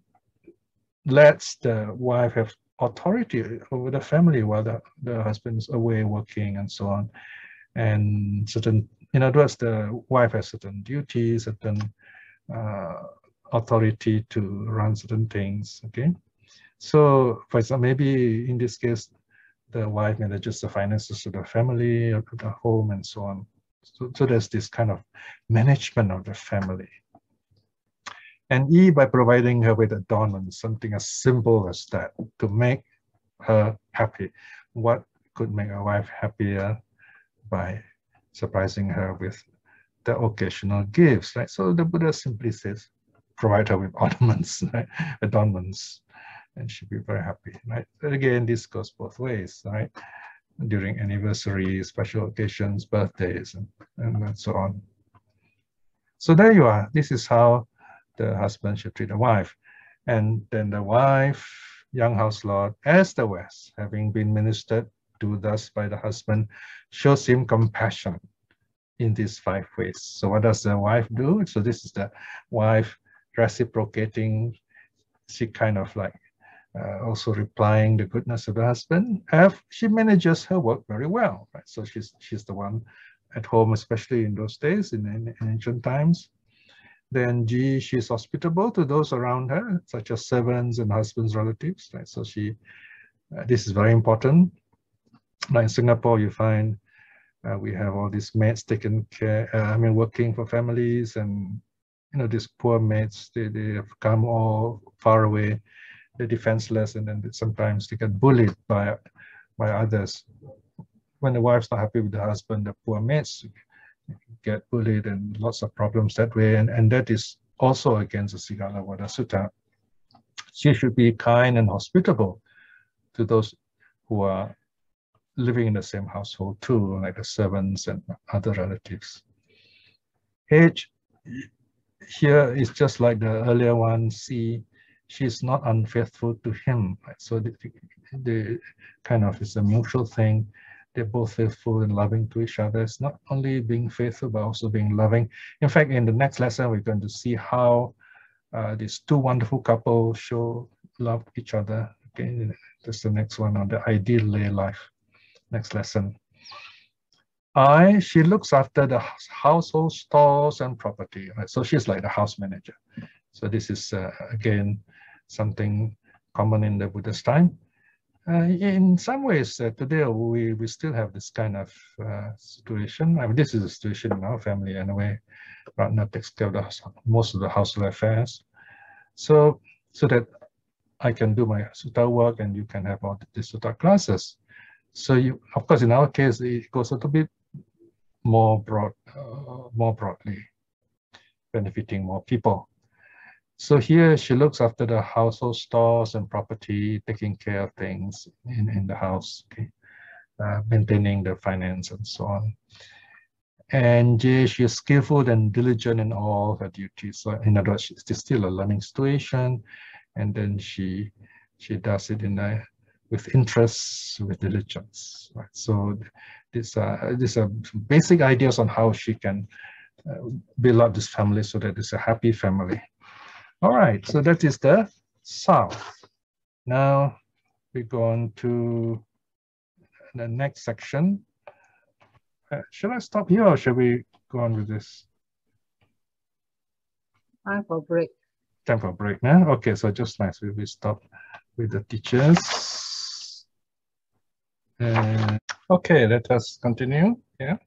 lets the wife have authority over the family while the husband is away working and so on. And certain, in other words, the wife has certain duties, certain authority to run certain things, okay? So, for example, maybe in this case, the wife manages the finances of the family, of the home, and so on. So there's this kind of management of the family. And E, by providing her with adornment, something as simple as that, to make her happy. What could make a wife happier by surprising her with the occasional gifts, right? So the Buddha simply says, provide her with ornaments, right? Adornments, and she'll be very happy, right? But again, this goes both ways, right? During anniversaries, special occasions, birthdays, and so on. So there you are. This is how the husband should treat the wife. And then the wife, young house lord, as the West, having been ministered to thus by the husband, shows him compassion in these 5 ways. So what does the wife do? So this is the wife reciprocating. She kind of like also replying the goodness of the husband. F, she manages her work very well, right? So she's the one at home, especially in those days, in ancient times. Then G, she's hospitable to those around her, such as servants and husband's relatives, right? So she, this is very important. Like in Singapore, you find we have all these maids taking care, working for families, and these poor maids, they have come all far away, they're defenseless, and then sometimes they get bullied by others. When the wife's not happy with the husband, the poor maids get bullied and lots of problems that way, and that is also against the Sigāl'ovāda Sutta. She should be kind and hospitable to those who are living in the same household too, like the servants and other relatives. H, here is just like the earlier one. C, she's not unfaithful to him, right? So the kind of is a mutual thing. They're both faithful and loving to each other. It's not only being faithful, but also being loving. In fact, in the next lesson, we're going to see how these 2 wonderful couples show love to each other. Okay, that's the next one on the ideal lay life. Next lesson. I, she looks after the household stores and property. Right? So she's like the house manager. So this is, again, something common in the Buddha's time. In some ways, today we still have this kind of situation. I mean, this is a situation in our family anyway. Ratna takes care of most of the household affairs. So that I can do my sutta work and you can have all the sutta classes. So you, of course, in our case, it goes a little bit more broadly, benefiting more people. So here she looks after the household stores and property, taking care of things in the house, okay? Maintaining the finance and so on. And J, she is skillful and diligent in all her duties. So in other words, it's still a learning situation, and then she does it with interest, with diligence. Right? So these are basic ideas on how she can build up this family so that it's a happy family. All right, so that is the south. Now we go on to the next section. Should I stop here or should we go on with this? Time for break. Time for break now. Okay, so just nice. We stop with the teachers. Okay, let us continue. Yeah.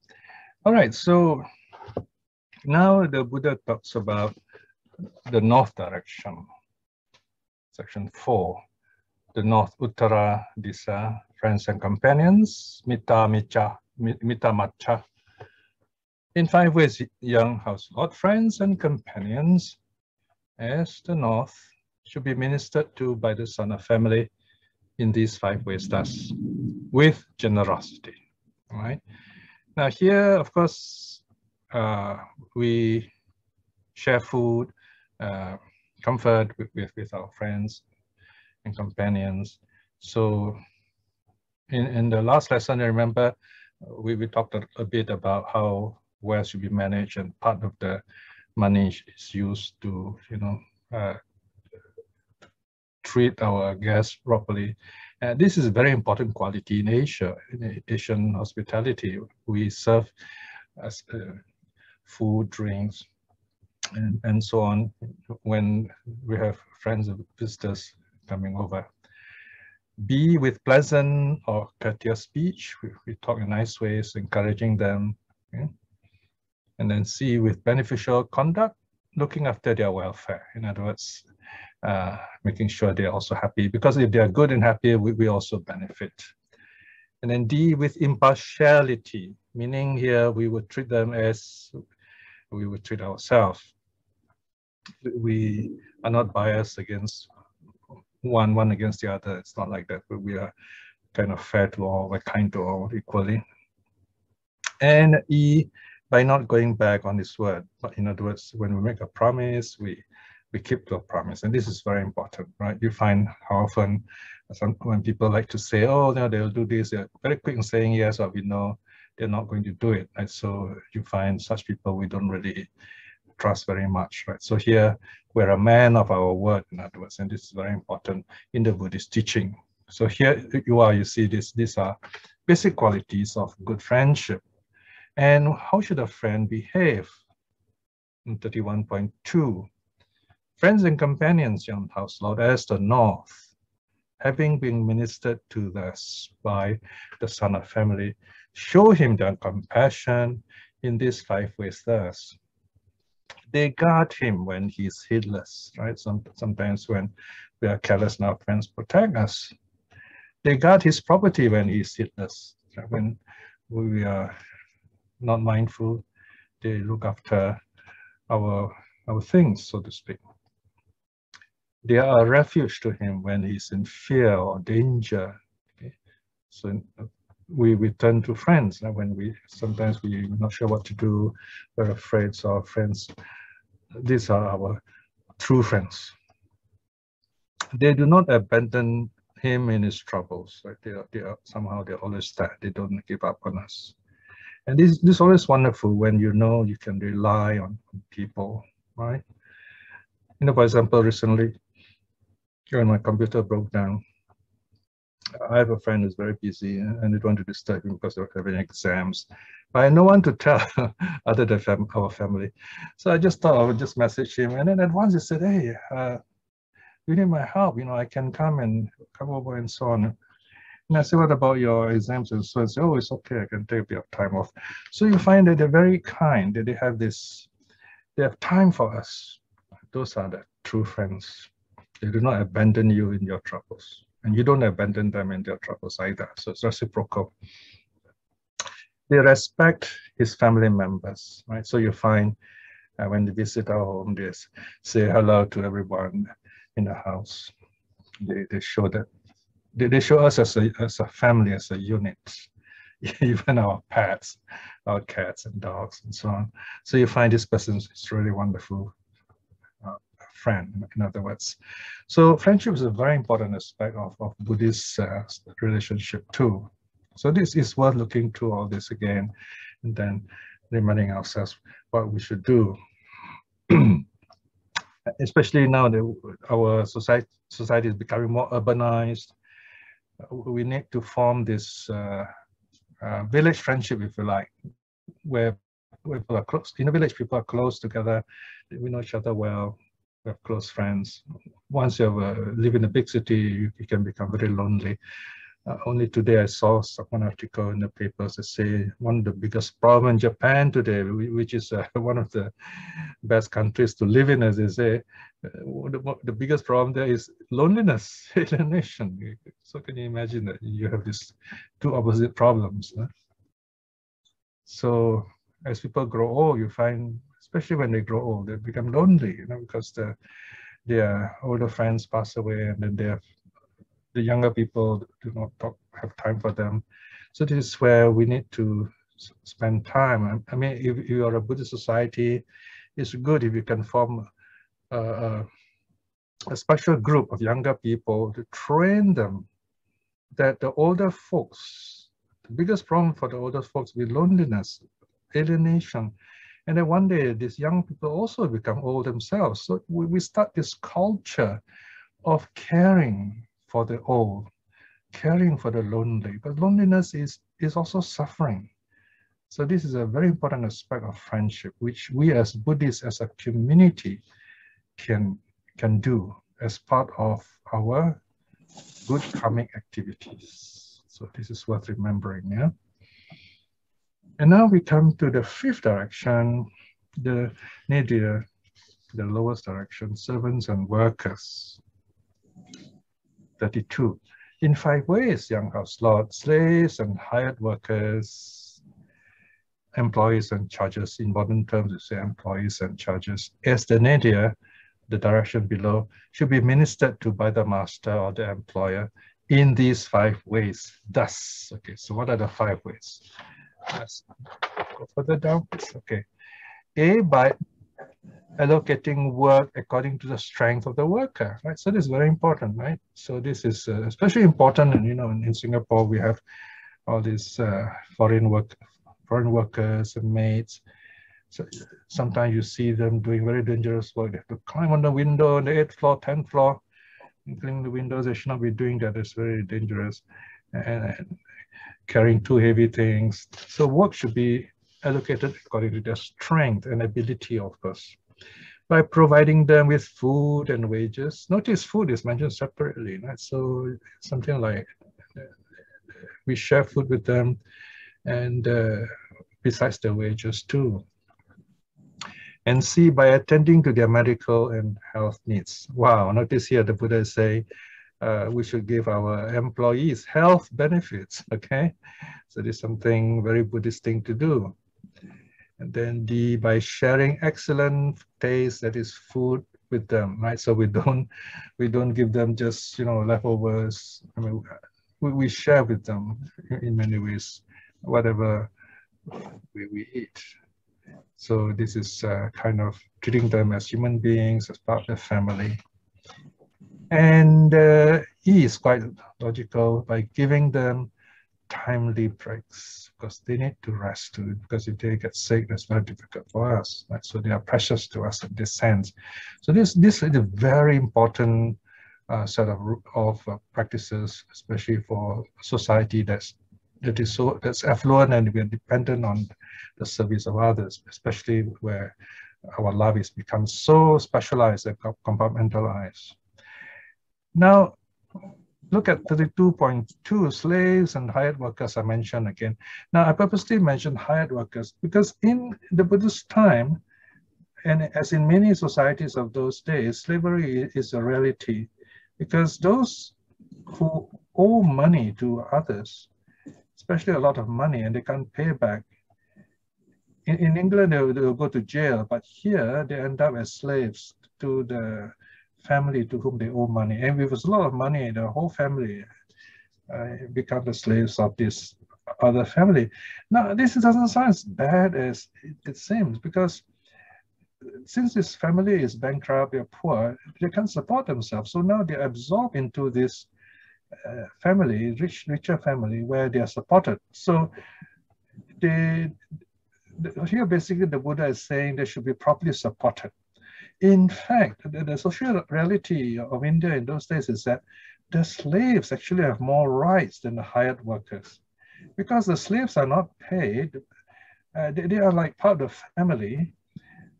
All right, so now the Buddha talks about the north direction. Section 4, the north Uttara Disa, friends and companions, Mita Macha. In 5 ways, young house lord, friends and companions, as the north, should be ministered to by the son of family in these 5 ways, thus, with generosity. All right. Now here, of course, we share food, comfort with our friends and companions. So in the last lesson, I remember we talked a bit about how wealth should be managed, and part of the money is used to, treat our guests properly. And this is a very important quality in Asia, in Asian hospitality. We serve as food, drinks, and so on when we have friends and visitors coming over. B, with pleasant or courteous speech, we talk in nice ways, encouraging them. Okay? And then C, with beneficial conduct, looking after their welfare. In other words, making sure they're also happy, because if they're good and happy, we also benefit. And then D, with impartiality, meaning here we would treat them as we would treat ourselves. We are not biased against one against the other. It's not like that, but we are kind of fair to all, we're kind to all equally. And E, by not going back on his word. In other words, when we make a promise, we keep to a promise. And this is very important, right? You find how often when people like to say, oh, no, they'll do this, they're very quick in saying yes, or we know they're not going to do it, right? So you find such people we don't really trust very much, right? So here, we're a man of our word, in other words, and this is very important in the Buddhist teaching. So here you see this, these are basic qualities of good friendship. And how should a friend behave? In 31.2, friends and companions, young house lord, as the north, having been ministered to thus by the son of family, show him their compassion in these 5 ways thus. They guard him when he's heedless, right? Sometimes when we are careless and our friends protect us. They guard his property when he's heedless. When we are not mindful, they look after our things, so to speak. They are a refuge to him when he's in fear or danger. Okay? So we turn to friends when sometimes we're not sure what to do, we're afraid, so our friends, these are our true friends. They do not abandon him in his troubles. Right? Somehow they're always there. They don't give up on us. And this is always wonderful when you know you can rely on people, right? For example, recently, when my computer broke down, I have a friend who's very busy and I didn't want to disturb him because they're having exams. But I had no one to tell other than our family. So I just thought I would just message him. And then at once he said, hey, you need my help, I can come over and so on. And I said, what about your exams and so on? Oh, it's okay, I can take a bit of time off. So you find that they're very kind, that they have time for us. Those are the true friends. They do not abandon you in your troubles. And you don't abandon them in their troubles either. So it's reciprocal. They respect his family members, right? So you find when they visit our home, they say hello to everyone in the house. They show that they show us as a family, as a unit, even our pets, our cats and dogs and so on. So you find this person is really wonderful friend, in other words. So friendship is a very important aspect of Buddhist relationship too. So this is worth looking through all this again, and then reminding ourselves what we should do. Especially now that our society is becoming more urbanized, we need to form this village friendship, if you like, where people are close. In a village, people are close together. We know each other well. We have close friends. Once you live in a big city, you can become very lonely. Only today I saw one article in the papers that say one of the biggest problems in Japan today, which is one of the best countries to live in, as they say, the biggest problem there is loneliness in a nation. So can you imagine that you have these two opposite problems? Huh? So as people grow old, you find, especially when they grow old, they become lonely, because their older friends pass away, and then the younger people do not have time for them. So this is where we need to spend time. I mean, if you are a Buddhist society, it's good if you can form a special group of younger people to train them that the older folks, the biggest problem for the older folks will be loneliness, alienation. And then one day, these young people also become old themselves. So we start this culture of caring for the old, caring for the lonely. But loneliness is also suffering. So this is a very important aspect of friendship, which we as Buddhists, as a community, can do as part of our good karmic activities. So this is worth remembering, yeah? And now we come to the 5th direction, the lowest direction, servants and workers. 32. In 5 ways, young house lords, slaves, and hired workers, employees and charges. In modern terms, we say employees and charges. As the nadir, the direction below, should be ministered to by the master or the employer in these 5 ways. Thus, okay, so what are the 5 ways? Let's go further down, please. Okay. A, by allocating work according to the strength of the worker, right? So this is very important, right? So this is especially important, and in Singapore we have all these foreign workers and maids. So sometimes you see them doing very dangerous work. They have to climb on the window on the 8th floor, 10th floor, cleaning the windows. They should not be doing that. It's very dangerous, and carrying too heavy things. So work should be allocated according to their strength and ability, of course, by providing them with food and wages. Notice food is mentioned separately, right? So something like we share food with them, and besides the wages too. And C, by attending to their medical and health needs. Wow, notice here the Buddha is saying we should give our employees health benefits, okay? So this is something very Buddhist thing to do. And then D, by sharing excellent taste, that is food, with them, right? So we don't give them just leftovers. I mean, we share with them in many ways, whatever we eat. So this is kind of treating them as human beings, as part of the family. And E is quite logical, by giving them timely breaks, because they need to rest too, because if they get sick, that's very difficult for us, right? So they are precious to us in this sense. So this is a very important set of practices, especially for society that's affluent, and we are dependent on the service of others, especially where our life has become so specialized and compartmentalized. Now, look at 32.2, slaves and hired workers are mentioned again. Now, I purposely mentioned hired workers because in the Buddhist time, and as in many societies of those days, slavery is a reality, because those who owe money to others, especially a lot of money, and they can't pay back. In England, they'll go to jail, but here they end up as slaves to the family to whom they owe money. And with a lot of money, the whole family become the slaves of this other family. Now, this doesn't sound as bad as it seems, because since this family is bankrupt, they're poor, they can't support themselves. So now they're absorbed into this family, richer family, where they are supported. So here basically the Buddha is saying they should be properly supported. In fact, the social reality of India in those days is that the slaves actually have more rights than the hired workers, because the slaves are not paid. They are like part of the family.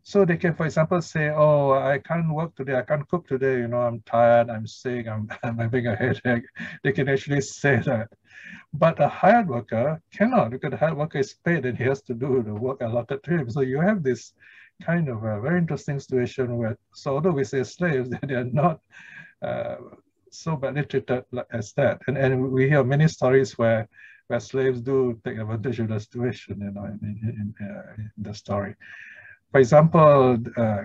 So they can, for example, say, oh, I can't work today, I can't cook today, I'm tired, I'm sick, I'm having a headache. They can actually say that. But a hired worker cannot, because the hired worker is paid and he has to do the work allotted to him. So you have this kind of a very interesting situation where, so although we say slaves, they are not so badly treated as that. And we hear many stories where slaves do take advantage of the situation, in the story. For example,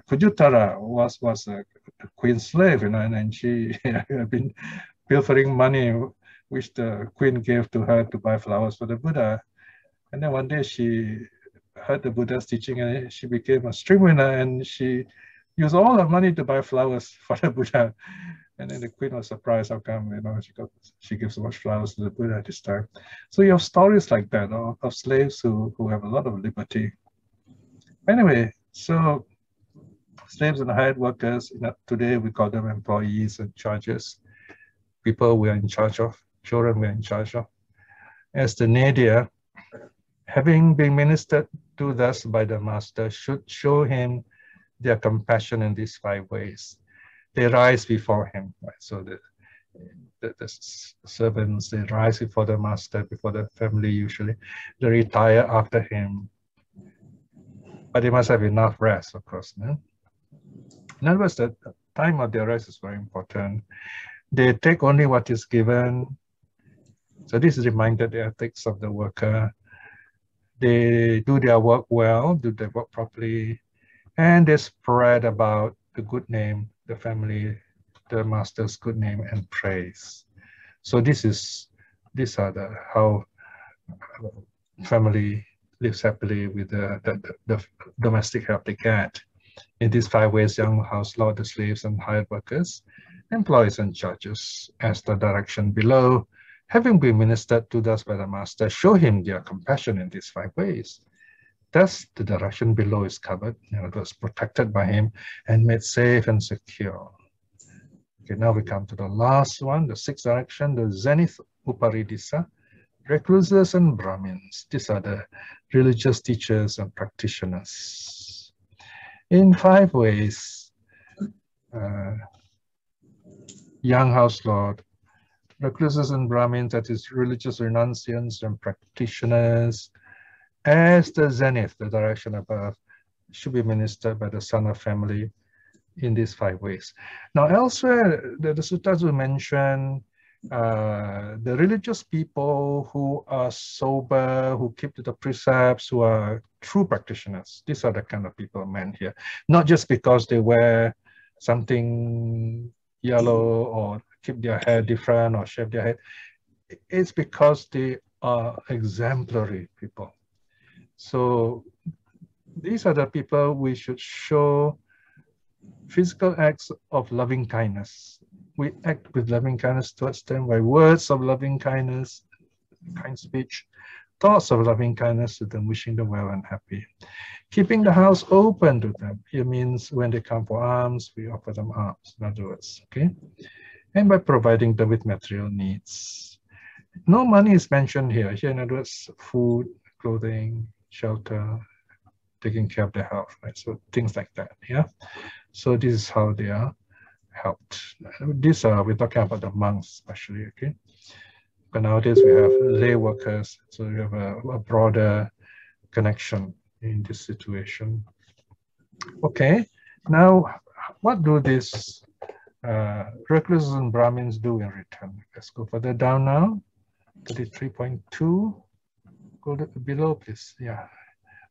Kujutara was a queen slave, and she had been pilfering money which the queen gave to her to buy flowers for the Buddha. And then one day she heard the Buddha's teaching, and she became a stream winner, and she used all her money to buy flowers for the Buddha. And then the queen was surprised, how come she gives so much flowers to the Buddha this time. So you have stories like that of slaves who have a lot of liberty. Anyway, so slaves and hired workers, today we call them employees and charges. People we are in charge of, children we are in charge of. As the nadir, having been ministered to thus by the master, should show him their compassion in these 5 ways. They rise before him, right? So the servants, they rise before the master, before the family usually. They retire after him. But they must have enough rest, of course. No? In other words, the time of their rest is very important. They take only what is given. So this reminded the ethics of the worker. They do their work well, do their work properly, and they spread about the good name, the family, the master's good name and praise. So these are the how family lives happily with the domestic help they get. In these 5 ways, young house lord, the slaves and hired workers, employees and judges, as the direction below, having been ministered to thus by the master, show him their compassion in these 5 ways. Thus, the direction below is covered, it was protected by him and made safe and secure. Okay, now we come to the last one, the 6th direction, the zenith uparidisa, recluses and Brahmins. These are the religious teachers and practitioners. In 5 ways, young house lord, recluses and Brahmins, that is religious renunciants and practitioners, as the zenith, the direction above, should be ministered by the son of family in these 5 ways. Now elsewhere, the suttas will mention the religious people who are sober, who keep to the precepts, who are true practitioners. These are the kind of people meant here. Not just because they wear something yellow or keep their hair different or shave their head. It's because they are exemplary people. So these are the people we should show physical acts of loving kindness. We act with loving kindness towards them by words of loving kindness, kind speech, thoughts of loving kindness to them, wishing them well and happy. Keeping the house open to them. It means when they come for alms, we offer them alms, in other words, okay? And by providing them with material needs. No money is mentioned here. Here, in other words, food, clothing, shelter, taking care of their health, right? So things like that, yeah? So this is how they are helped. These are, we're talking about the monks especially, okay? But nowadays we have lay workers, so we have a broader connection in this situation. Okay, now what do these recluses and Brahmins do in return? Let's go further down now, 33.2. Go below, please. Yeah.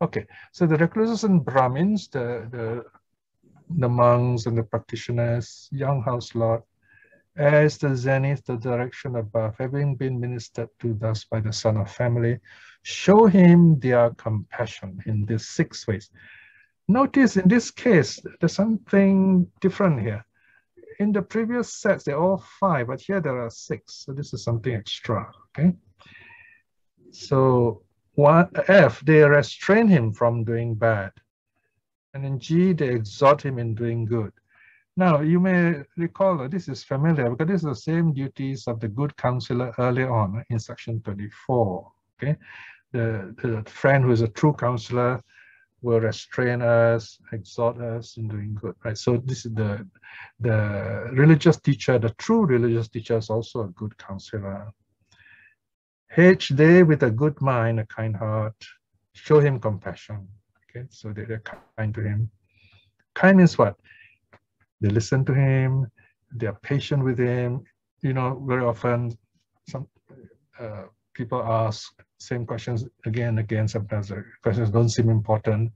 Okay, so the recluses and Brahmins, the monks and the practitioners, young house lord, as the zenith, the direction above, having been ministered to thus by the son of family, show him their compassion in these 6 ways. Notice in this case, there's something different here. In the previous sets, they're all 5, but here there are 6. So this is something extra, okay? So F, they restrain him from doing bad. And in G, they exhort him in doing good. Now, you may recall that this is familiar because this is the same duties of the good counselor earlier on in section 24, okay? The friend who is a true counselor will restrain us, exhort us in doing good, right? So this is the religious teacher, the true religious teacher is also a good counselor. H, they with a good mind, a kind heart, show him compassion, okay? So they're kind to him. Kind is what? They listen to him, they are patient with him. You know, very often some people ask same questions again and again. Sometimes the questions don't seem important.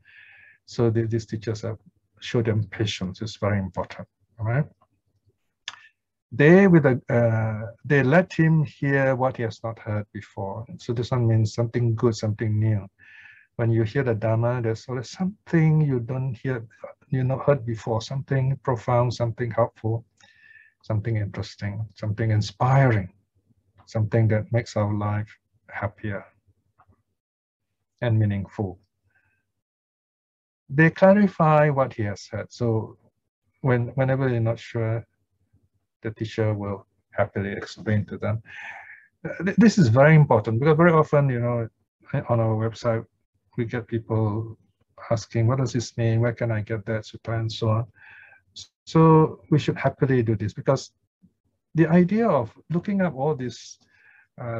So these teachers show them patience. It's very important, all right? They let him hear what he has not heard before. So this one means something good, something new. When you hear the Dhamma, there's always something you don't hear, you not heard before, something profound, something helpful, something interesting, something inspiring, something that makes our life happier and meaningful. They clarify what he has heard. So whenever you're not sure, the teacher will happily explain to them. This is very important because very often, you know, on our website, we get people asking, what does this mean? Where can I get that sutta and so on? So we should happily do this because the idea of looking up all these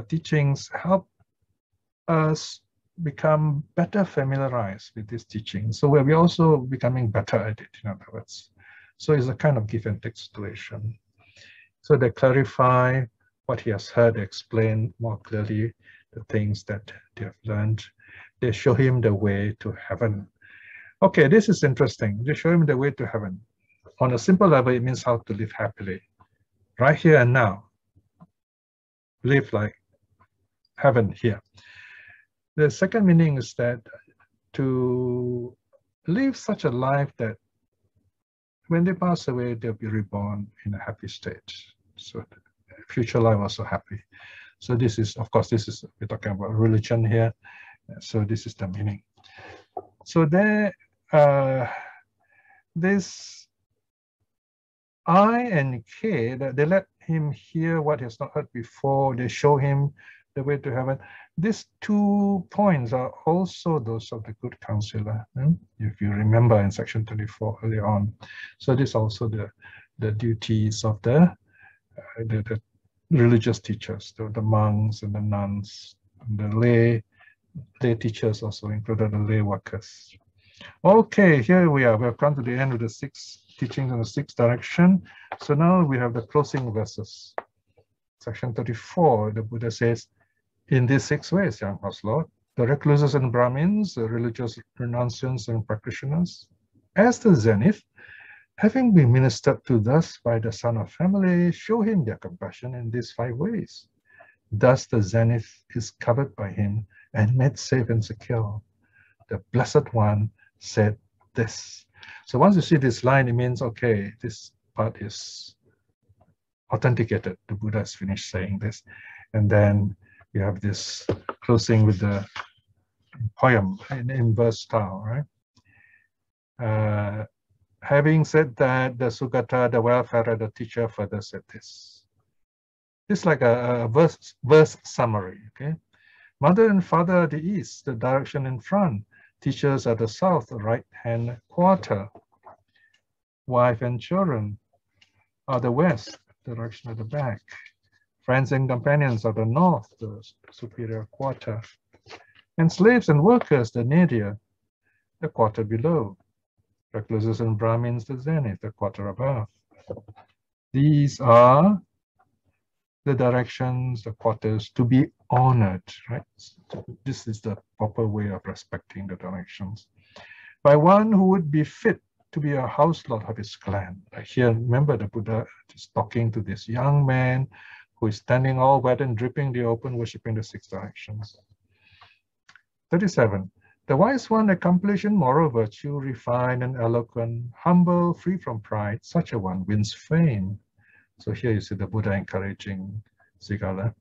teachings help us become better familiarized with this teaching. So we're also becoming better at it, in other words. So it's a kind of give and take situation. So they clarify what he has heard, explain more clearly the things that they have learned. They show him the way to heaven. Okay, this is interesting. They show him the way to heaven. On a simple level, it means how to live happily. Right here and now. Live like heaven here. The second meaning is that to live such a life that when they pass away, they'll be reborn in a happy state. So future life also happy. So this is, of course, we're talking about religion here. So this is the meaning. So there, this I and K, that they let him hear what he has not heard before. They show him the way to heaven. These 2 points are also those of the good counselor, if you remember in section 24 earlier on. So this is also the duties of the religious teachers, the monks and the nuns, and the lay teachers also included, the lay workers. Okay, here we are. We have come to the end of the 6 teachings in the 6th direction. So now we have the closing verses. Section 34, the Buddha says, in these 6 ways, young house lord, the recluses and Brahmins, the religious renunciants and practitioners, as the zenith, having been ministered to thus by the son of family, show him their compassion in these 5 ways. Thus the zenith is covered by him and made safe and secure. The Blessed One said this. So once you see this line, it means, okay, this part is authenticated. The Buddha has finished saying this. And then you have this closing with the poem in verse style, right? Having said that, the Sugata, the welfare, the teacher, further said this. This is like a verse summary, okay? Mother and father at the east, the direction in front. Teachers at the south, the right-hand quarter. Wife and children are the west, direction at the back. Friends and companions are the north, the superior quarter. And slaves and workers, the nadir, the quarter below. Recluses and Brahmins, the zenith, the quarter above. These are the directions, the quarters to be honored, right? This is the proper way of respecting the directions. By one who would be fit to be a house lord of his clan. Like here, remember the Buddha is talking to this young man who is standing all wet and dripping in the open, worshipping the 6 directions. 37. The wise one, accomplished in moral virtue, refined and eloquent, humble, free from pride, such a one wins fame. So here you see the Buddha encouraging Sigāla.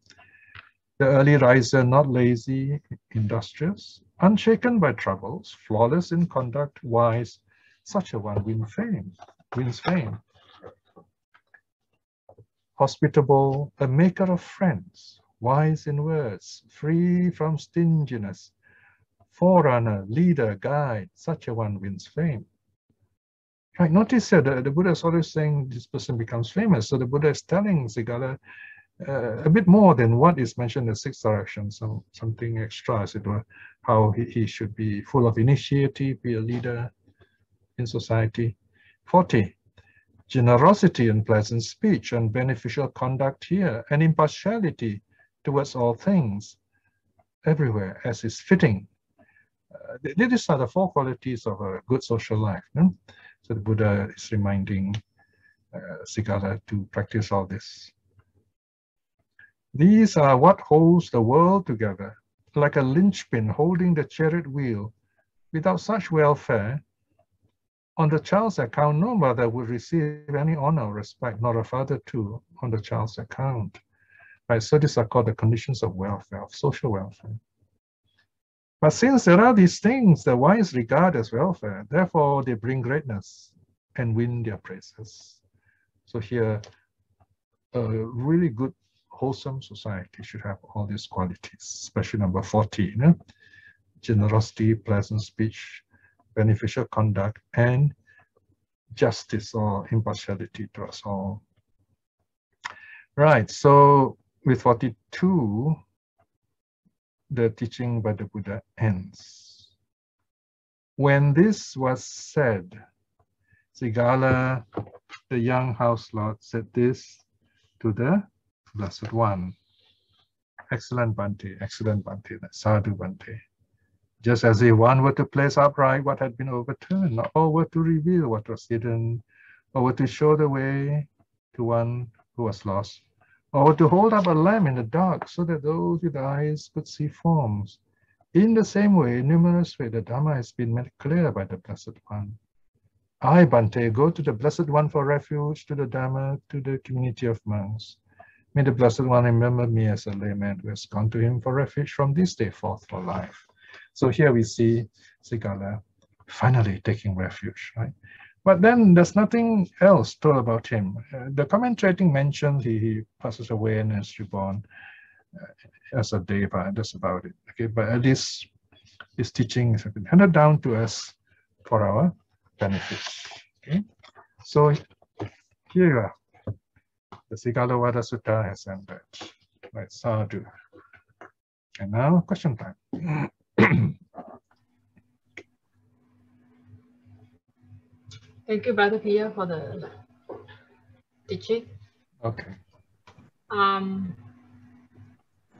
The early riser, not lazy, industrious, unshaken by troubles, flawless in conduct, wise, such a one wins fame. Hospitable, a maker of friends, wise in words, free from stinginess, forerunner, leader, guide, such a one wins fame. Right, notice here the Buddha is always saying this person becomes famous. So the Buddha is telling Sigāla a bit more than what is mentioned in the 6th direction, something extra, as it were, how he should be full of initiative, be a leader in society. 40. Generosity and pleasant speech and beneficial conduct here, and impartiality towards all things, everywhere, as is fitting. These are the 4 qualities of a good social life. No? So the Buddha is reminding Sigāla to practice all this. These are what holds the world together, like a linchpin holding the chariot wheel. Without such welfare, on the child's account, no mother would receive any honor or respect, nor a father too, on the child's account. Right, so these are called the conditions of welfare, of social welfare. But since there are these things the wise regard as welfare, therefore they bring greatness and win their praises. So here, a really good, wholesome society should have all these qualities, especially number 40, you know? Generosity, pleasant speech, beneficial conduct, and justice or impartiality to us all. Right, so with 42, the teaching by the Buddha ends. When this was said, Sigāla, the young house lord, said this to the Blessed One. Excellent Bhante, sadhu Bhante. Just as if one were to place upright what had been overturned, or were to reveal what was hidden, or were to show the way to one who was lost, or to hold up a lamp in the dark so that those with eyes could see forms. In the same way, in numerous ways, the Dhamma has been made clear by the Blessed One. I, Bhante, go to the Blessed One for refuge, to the Dhamma, to the community of monks. May the Blessed One remember me as a layman who has gone to him for refuge from this day forth for life. So here we see Sigāla finally taking refuge, right? But then there's nothing else told about him. The commentating mentions he passes away and is reborn as a deva. That's about it. Okay, but at least his teachings have been handed down to us for our benefit. Okay, so here you are. The Sigāl'ovāda Sutta has ended. Right, sadhu. And now question time. Thank you, Brother Piya, for the teaching. Okay.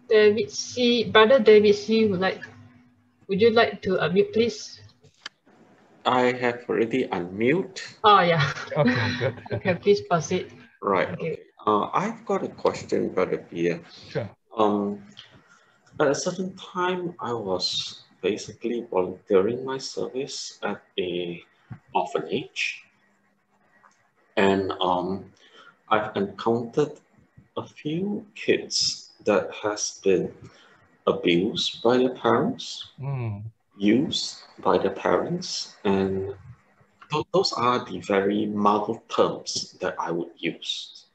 David C. Brother David C. Would you like to unmute, please? I have already unmute. Oh, yeah. Okay, good. Okay, please proceed. Right. Okay. I've got a question, Brother Piya. Sure. At a certain time, I was basically volunteering my service at a orphanage, and I've encountered a few kids that has been abused by their parents, used by their parents, and those are the very mild terms that I would use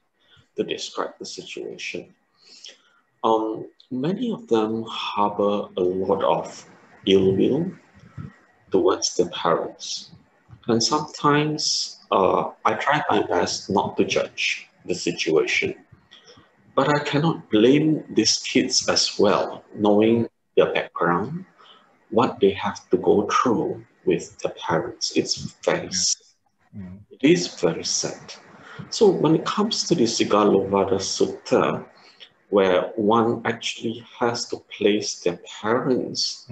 to describe the situation. Many of them harbor a lot of ill will towards their parents. And sometimes I try my best not to judge the situation. But I cannot blame these kids as well, knowing their background, what they have to go through with their parents. It's very sad. It is very sad. So when it comes to the Sigāl'ovāda Sutta, where one actually has to place their parents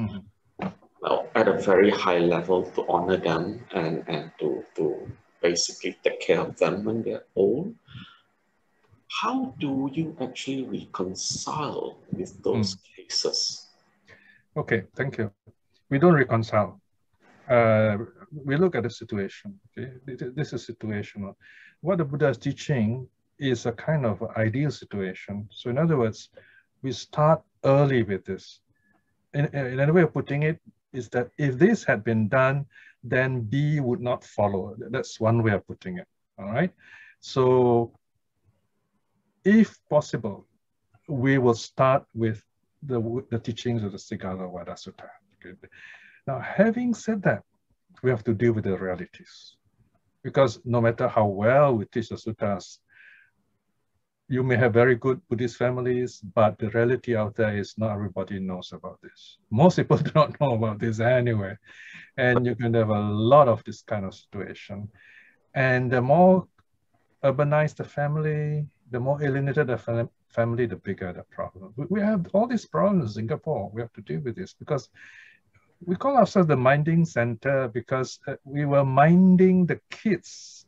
well, at a very high level to honor them and to basically take care of them when they're old, how do you actually reconcile with those cases? Okay, thank you. We don't reconcile. We look at the situation. Okay, this is situational. What the Buddha is teaching is a kind of ideal situation. So in other words, we start early with this. In another way of putting it is that if this had been done, then B would not follow. That's one way of putting it. All right. So if possible, we will start with the teachings of the Sigāl'ovāda Sutta. Okay. Now, having said that, we have to deal with the realities. Because no matter how well we teach the suttas, you may have very good Buddhist families, but the reality out there is not everybody knows about this. Most people do not know about this anyway. And you can have a lot of this kind of situation. And the more urbanized the family, the more alienated the family, the bigger the problem. We have all these problems in Singapore. We have to deal with this because we call ourselves the minding center because we were minding the kids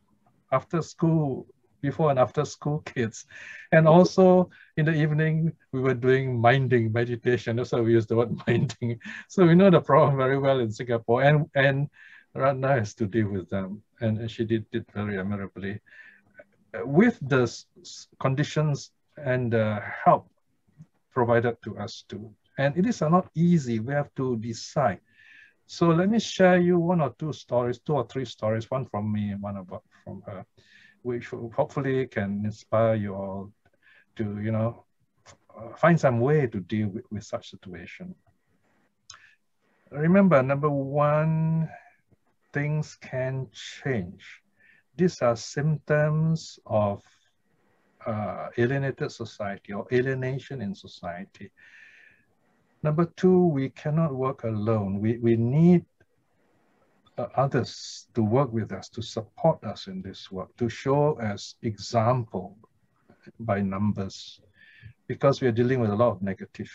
after school, before and after school kids. And also in the evening, we were doing minding meditation. That's why we use the word minding. So we know the problem very well in Singapore. And Ratna has to deal with them. And she did it very admirably. With the conditions and help provided to us too. And it is not easy. We have to decide. So let me share you one or two stories, 2 or 3 stories, one from me and one from her, which hopefully can inspire you all to, you know, find some way to deal with such situation. Remember, number one, things can change. These are symptoms of alienated society or alienation in society. Number two, we cannot work alone. We need others to work with us, to support us in this work, to show as example by numbers, because we are dealing with a lot of negative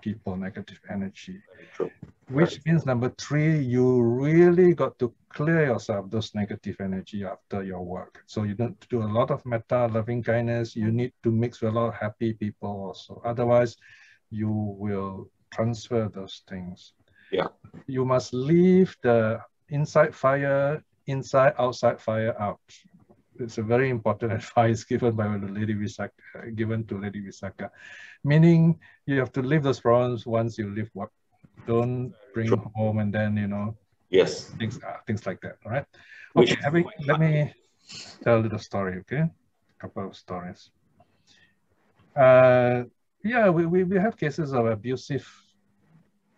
people, negative energy. True. Which means number 3, you really got to clear yourself those negative energy after your work. So you need to do a lot of metta, loving kindness. You need to mix with a lot of happy people also. Otherwise, you will transfer those things. Yeah. You must leave the inside fire inside, outside fire out. It's a very important advice given by Lady Visakha, given to Lady Visakha. Meaning you have to leave those problems once you leave work. Don't bring home and then, you know, yes, things like that, all right? Which, Okay, let me tell you the story, okay? A couple of stories. Yeah, we have cases of abusive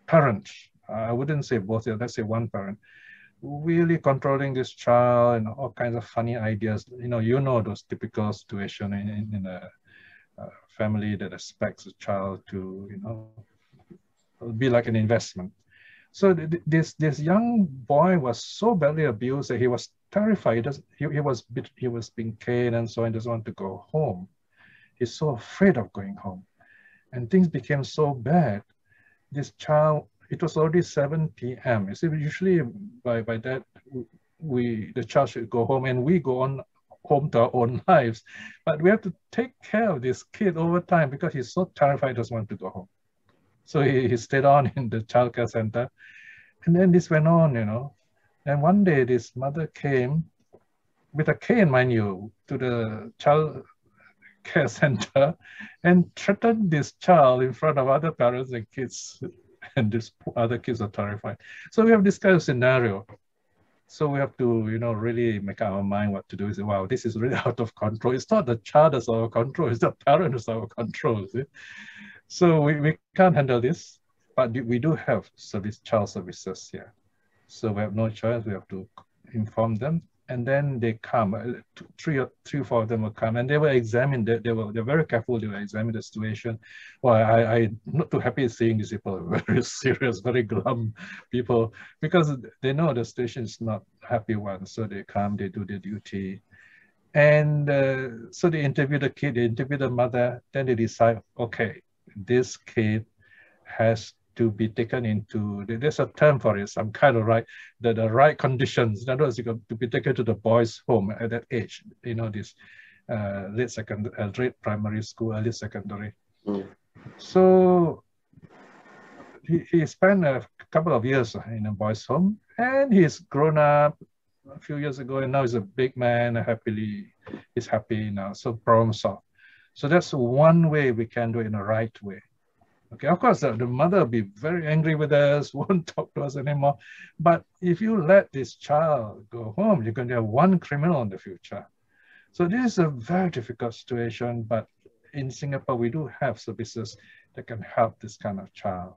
parents. I wouldn't say both, let's say one parent, really controlling this child and all kinds of funny ideas. You know those typical situations in a family that expects a child to, you know, be like an investment. So this young boy was so badly abused that he was terrified. He was being caned and so on. Doesn't want to go home. He's so afraid of going home, and things became so bad. This child, it was already 7 p.m. You see, usually by that the child should go home, and we go on home to our own lives. But we have to take care of this kid over time because he's so terrified, he doesn't want to go home. So he stayed on in the childcare center. And then this went on, you know. And one day this mother came with a cane, mind you, to the child care center and threatened this child in front of other parents and kids. And these other kids are terrified. So we have this kind of scenario. So we have to, you know, really make up our mind what to do. Say, wow, this is really out of control. It's not the child that's out of control, it's the parent that's out of control. See? So we can't handle this, but we do have child services here. So we have no choice, we have to inform them. And then they come, three or four of them will come, and they will examine, they're very careful, they will examine the situation. Well, I'm not too happy seeing these people, very serious, very glum people, because they know the situation is not a happy one. So they come, they do their duty. And so they interview the kid, they interview the mother, then they decide, okay, this kid has to be taken into, there's a term for it, some kind of right, the right conditions. In other words, you got to be taken to the boys' home at that age, you know, this late primary school, early secondary. So he spent a couple of years in a boys' home, and he's grown up a few years ago, and now he's a big man, he's happy now, so problem solved. So that's one way we can do it in the right way. Okay, of course, the mother will be very angry with us, won't talk to us anymore. But if you let this child go home, you're going to have one criminal in the future. So this is a very difficult situation, but in Singapore, we do have services that can help this kind of child.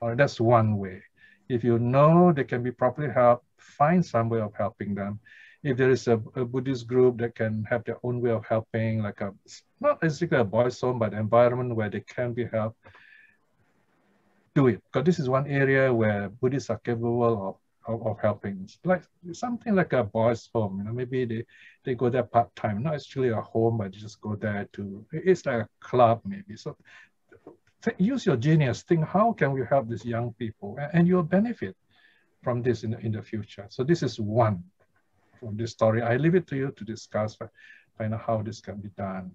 Or that's one way. If you know they can be properly helped, find some way of helping them. If there is a Buddhist group that can have their own way of helping, like not exactly a boys' home, but an environment where they can be helped, do it. Because this is one area where Buddhists are capable of helping. It's like something like a boys' home. You know, maybe they go there part-time, not actually a home, but they just go there it's like a club maybe. So use your genius, think how can we help these young people, and you'll benefit from this in the future. So this is one from this story. I leave it to you to discuss, find out how this can be done.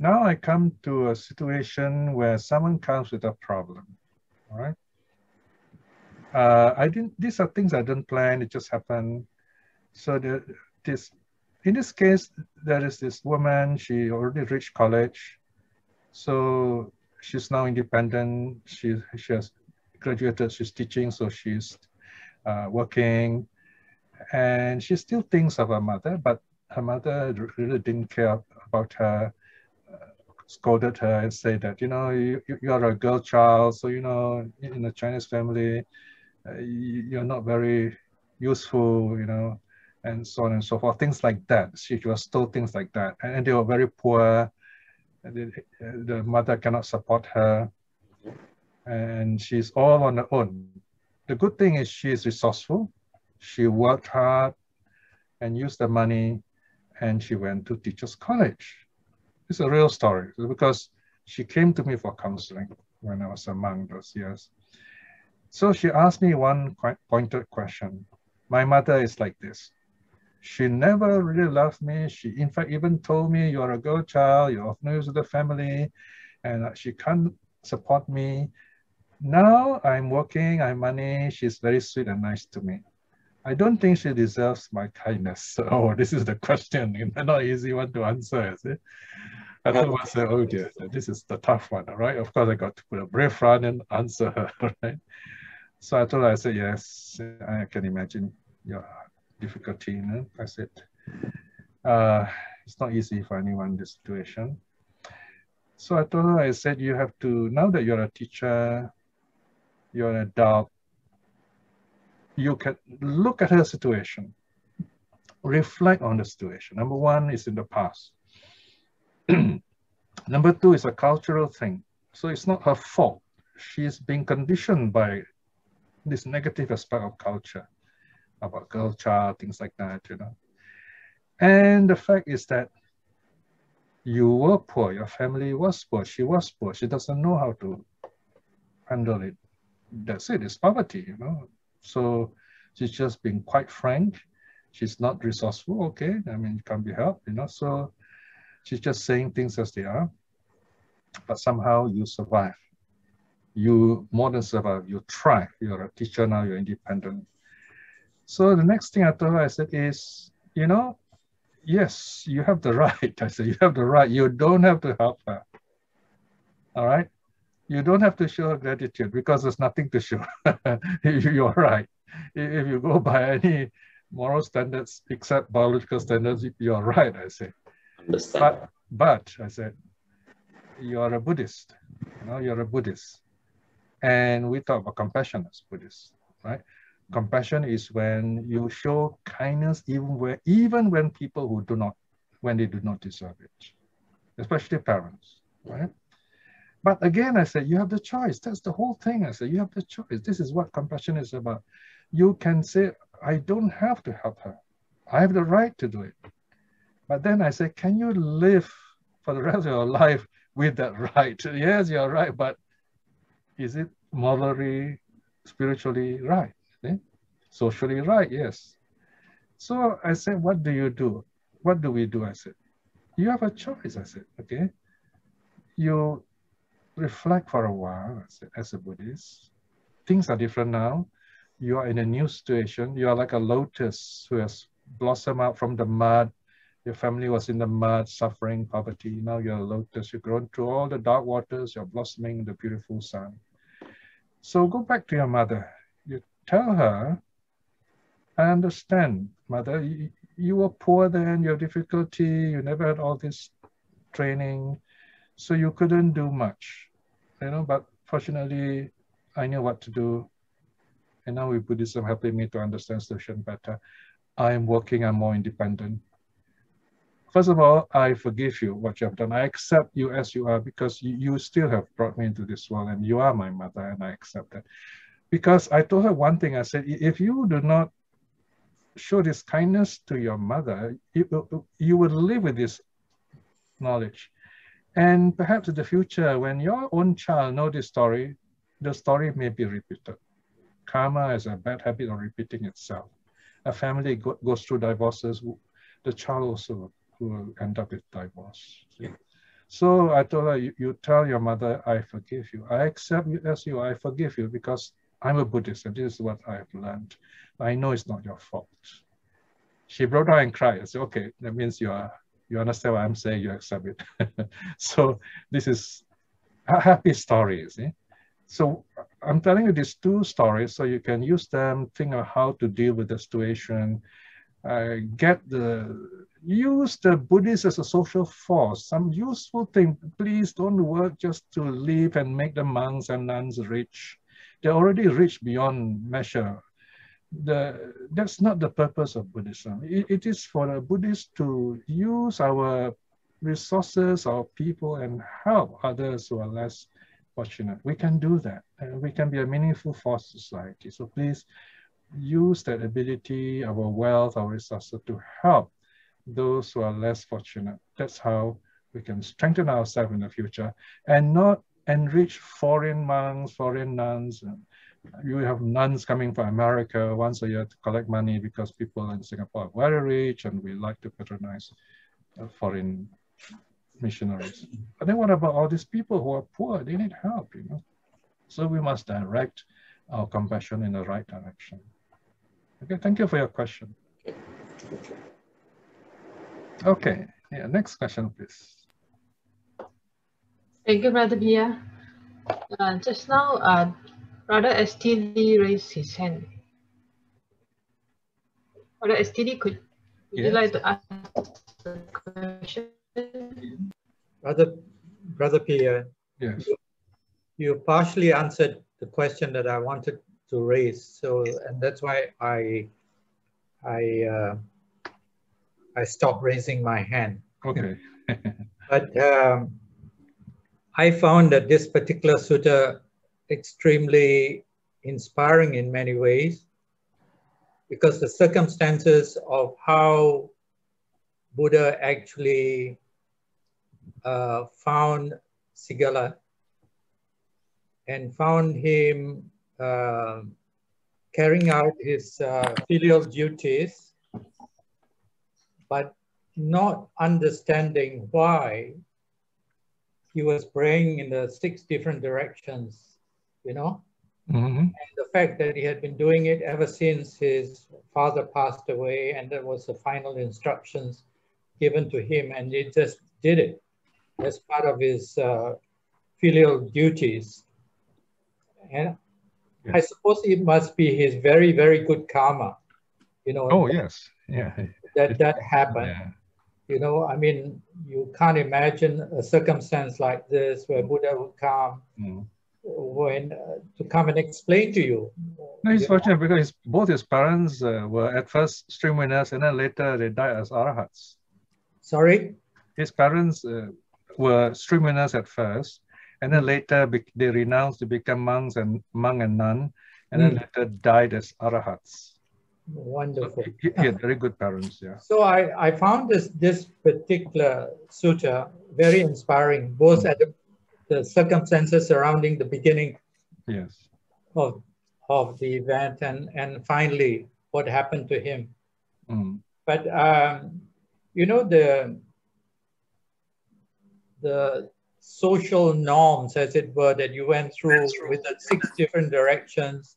Now I come to a situation where someone comes with a problem, all right? These are things I didn't plan, it just happened. So in this case, there is this woman, she already reached college. So she's now independent, she has graduated, she's teaching, so she's working. And she still thinks of her mother, but her mother really didn't care about her. Scolded her and said that, you know, you are a girl child, so, you know, in a Chinese family, you're not very useful, you know, and so on and so forth, things like that. She was told things like that, and they were very poor. The mother cannot support her, and she's all on her own. The good thing is she is resourceful. She worked hard and used the money, and she went to teachers' college. It's a real story because she came to me for counseling. when I was a monk those years. So she asked me one quite pointed question. My mother is like this. She never really loved me. She, in fact, even told me, you're a girl child, you're of no use to the family, and she can't support me. Now I'm working, I have money, she's very sweet and nice to me. I don't think she deserves my kindness. Oh, this is the question. Not easy one to answer, is it? I told myself, oh dear, this is the tough one, right? Of course, I got to put a brave front and answer her, right? So I told her, I said, yes, I can imagine your difficulty. You know? I said, it's not easy for anyone in this situation. So I told her, I said, you have to, now that you're a teacher, you're an adult, you can look at her situation, reflect on the situation. Number one is in the past. Number two is a cultural thing. So it's not her fault. She's being conditioned by this negative aspect of culture about girl child, things like that, you know. And the fact is that you were poor, your family was poor, she was poor, she doesn't know how to handle it. That's it, it's poverty, you know. So she's just being quite frank. She's not resourceful, okay, I mean, it can't be helped, you know. So she's just saying things as they are, but somehow you survive. You more than survive, you thrive. You're a teacher now, you're independent. So the next thing I told her, I said is, you know, yes, you have the right. I said, you have the right. You don't have to help her. All right? You don't have to show her gratitude because there's nothing to show. You're right. If you go by any moral standards except biological standards, you're right, I say. Understand. But I said, you're a Buddhist. You know, you're a Buddhist. And we talk about compassion as Buddhists, right? Compassion is when you show kindness even when people who do not, when they do not deserve it, especially parents, right? But again, I said, you have the choice. That's the whole thing. I said, you have the choice. This is what compassion is about. You can say, I don't have to help her. I have the right to do it. But then I said, can you live for the rest of your life with that right? Yes, you're right, but is it morally, spiritually right? Okay? Socially right, yes. So I said, what do you do? What do we do? I said, you have a choice, I said, okay? You reflect for a while, I said, as a Buddhist. Things are different now. You are in a new situation. You are like a lotus who has blossomed out from the mud. Your family was in the mud, suffering, poverty. Now you're a lotus. You've grown through all the dark waters. You're blossoming in the beautiful sun. So go back to your mother. You tell her, I understand, mother, you were poor then, you have difficulty, you never had all this training, so you couldn't do much, you know, but fortunately, I knew what to do. And now with Buddhism helping me to understand situation better, I'm working, I'm more independent. First of all, I forgive you what you have done. I accept you as you are because you still have brought me into this world and you are my mother and I accept that. Because I told her one thing, I said, if you do not show this kindness to your mother, you will live with this knowledge. And perhaps in the future, when your own child knows this story, the story may be repeated. Karma is a bad habit of repeating itself. A family goes through divorces, the child also will end up with divorce. See? So I told her, you tell your mother, I forgive you. I accept you as you are, I forgive you because I'm a Buddhist and this is what I've learned. I know it's not your fault. She broke down and cried. I said, okay, that means you understand what I'm saying, you accept it. So this is a happy story, see? So I'm telling you these two stories so you can use them, think of how to deal with the situation, use the Buddhist as a social force, some useful thing. Please don't work just to live and make the monks and nuns rich. They're already rich beyond measure. That's not the purpose of Buddhism. It is for the Buddhists to use our resources, our people, and help others who are less fortunate. We can do that. We can be a meaningful force society. So please use that ability, our wealth, our resources to help those who are less fortunate. That's how we can strengthen ourselves in the future and not enrich foreign monks, foreign nuns. You have nuns coming from America once a year to collect money because people in Singapore are very rich and we like to patronize foreign missionaries. But then what about all these people who are poor? They need help, you know. So we must direct our compassion in the right direction. Okay, thank you for your question. Okay, yeah, next question, please. Thank you, Brother Piya. Just now, Brother STD raised his hand. Brother STD, would you like to ask the question? Brother Piya, Yes. you partially answered the question that I wanted to raise. So, and that's why I stopped raising my hand. Okay. But I found that this particular sutta extremely inspiring in many ways, because the circumstances of how Buddha actually found Sigāla and found him carrying out his filial duties, but not understanding why he was praying in the 6 different directions, you know? Mm-hmm. And the fact that he had been doing it ever since his father passed away, and that was the final instructions given to him, and he just did it as part of his filial duties. And yes. I suppose it must be his very, very good karma, you know. Oh, yes. Yeah. That happened. Yeah. You know, I mean, you can't imagine a circumstance like this where Buddha would come when to come and explain to you. No, he's fortunate because both his parents were at first stream winners and then later they died as arahats. Sorry? His parents were stream winners at first, and then later they renounced to become monk and nun, and then later died as arahats. Wonderful. So he had very good parents, yeah. So I found this particular sutta very inspiring, both at the circumstances surrounding the beginning yes. of the event and finally what happened to him. But you know, the social norms, as it were, that you went through with the 6 different directions,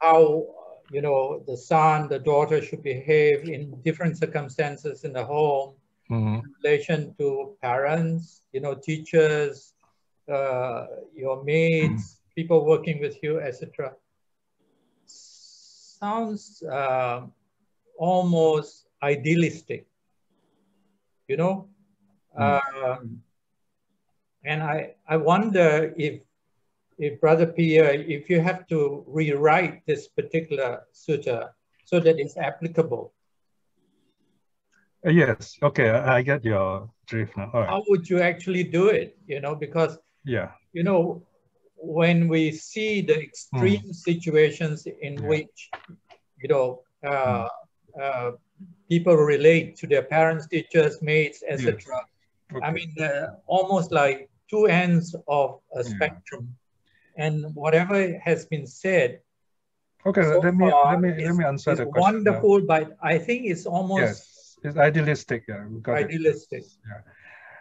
how, you know, the son, the daughter should behave in different circumstances in the home, in relation to parents, you know, teachers, your mates, people working with you, etc. Sounds almost idealistic, you know? And I wonder if Brother Piya, if you have to rewrite this particular sutta so that it's applicable. Yes, okay, I get your drift now. All right. How would you actually do it? You know, because, yeah, you know, when we see the extreme situations in which, you know, people relate to their parents, teachers, mates, etc. Yes. Okay. I mean, almost like 2 ends of a spectrum. And whatever has been said, okay, so let me answer the question. Wonderful, but I think it's almost it's idealistic. Yeah, we got idealistic. Yeah.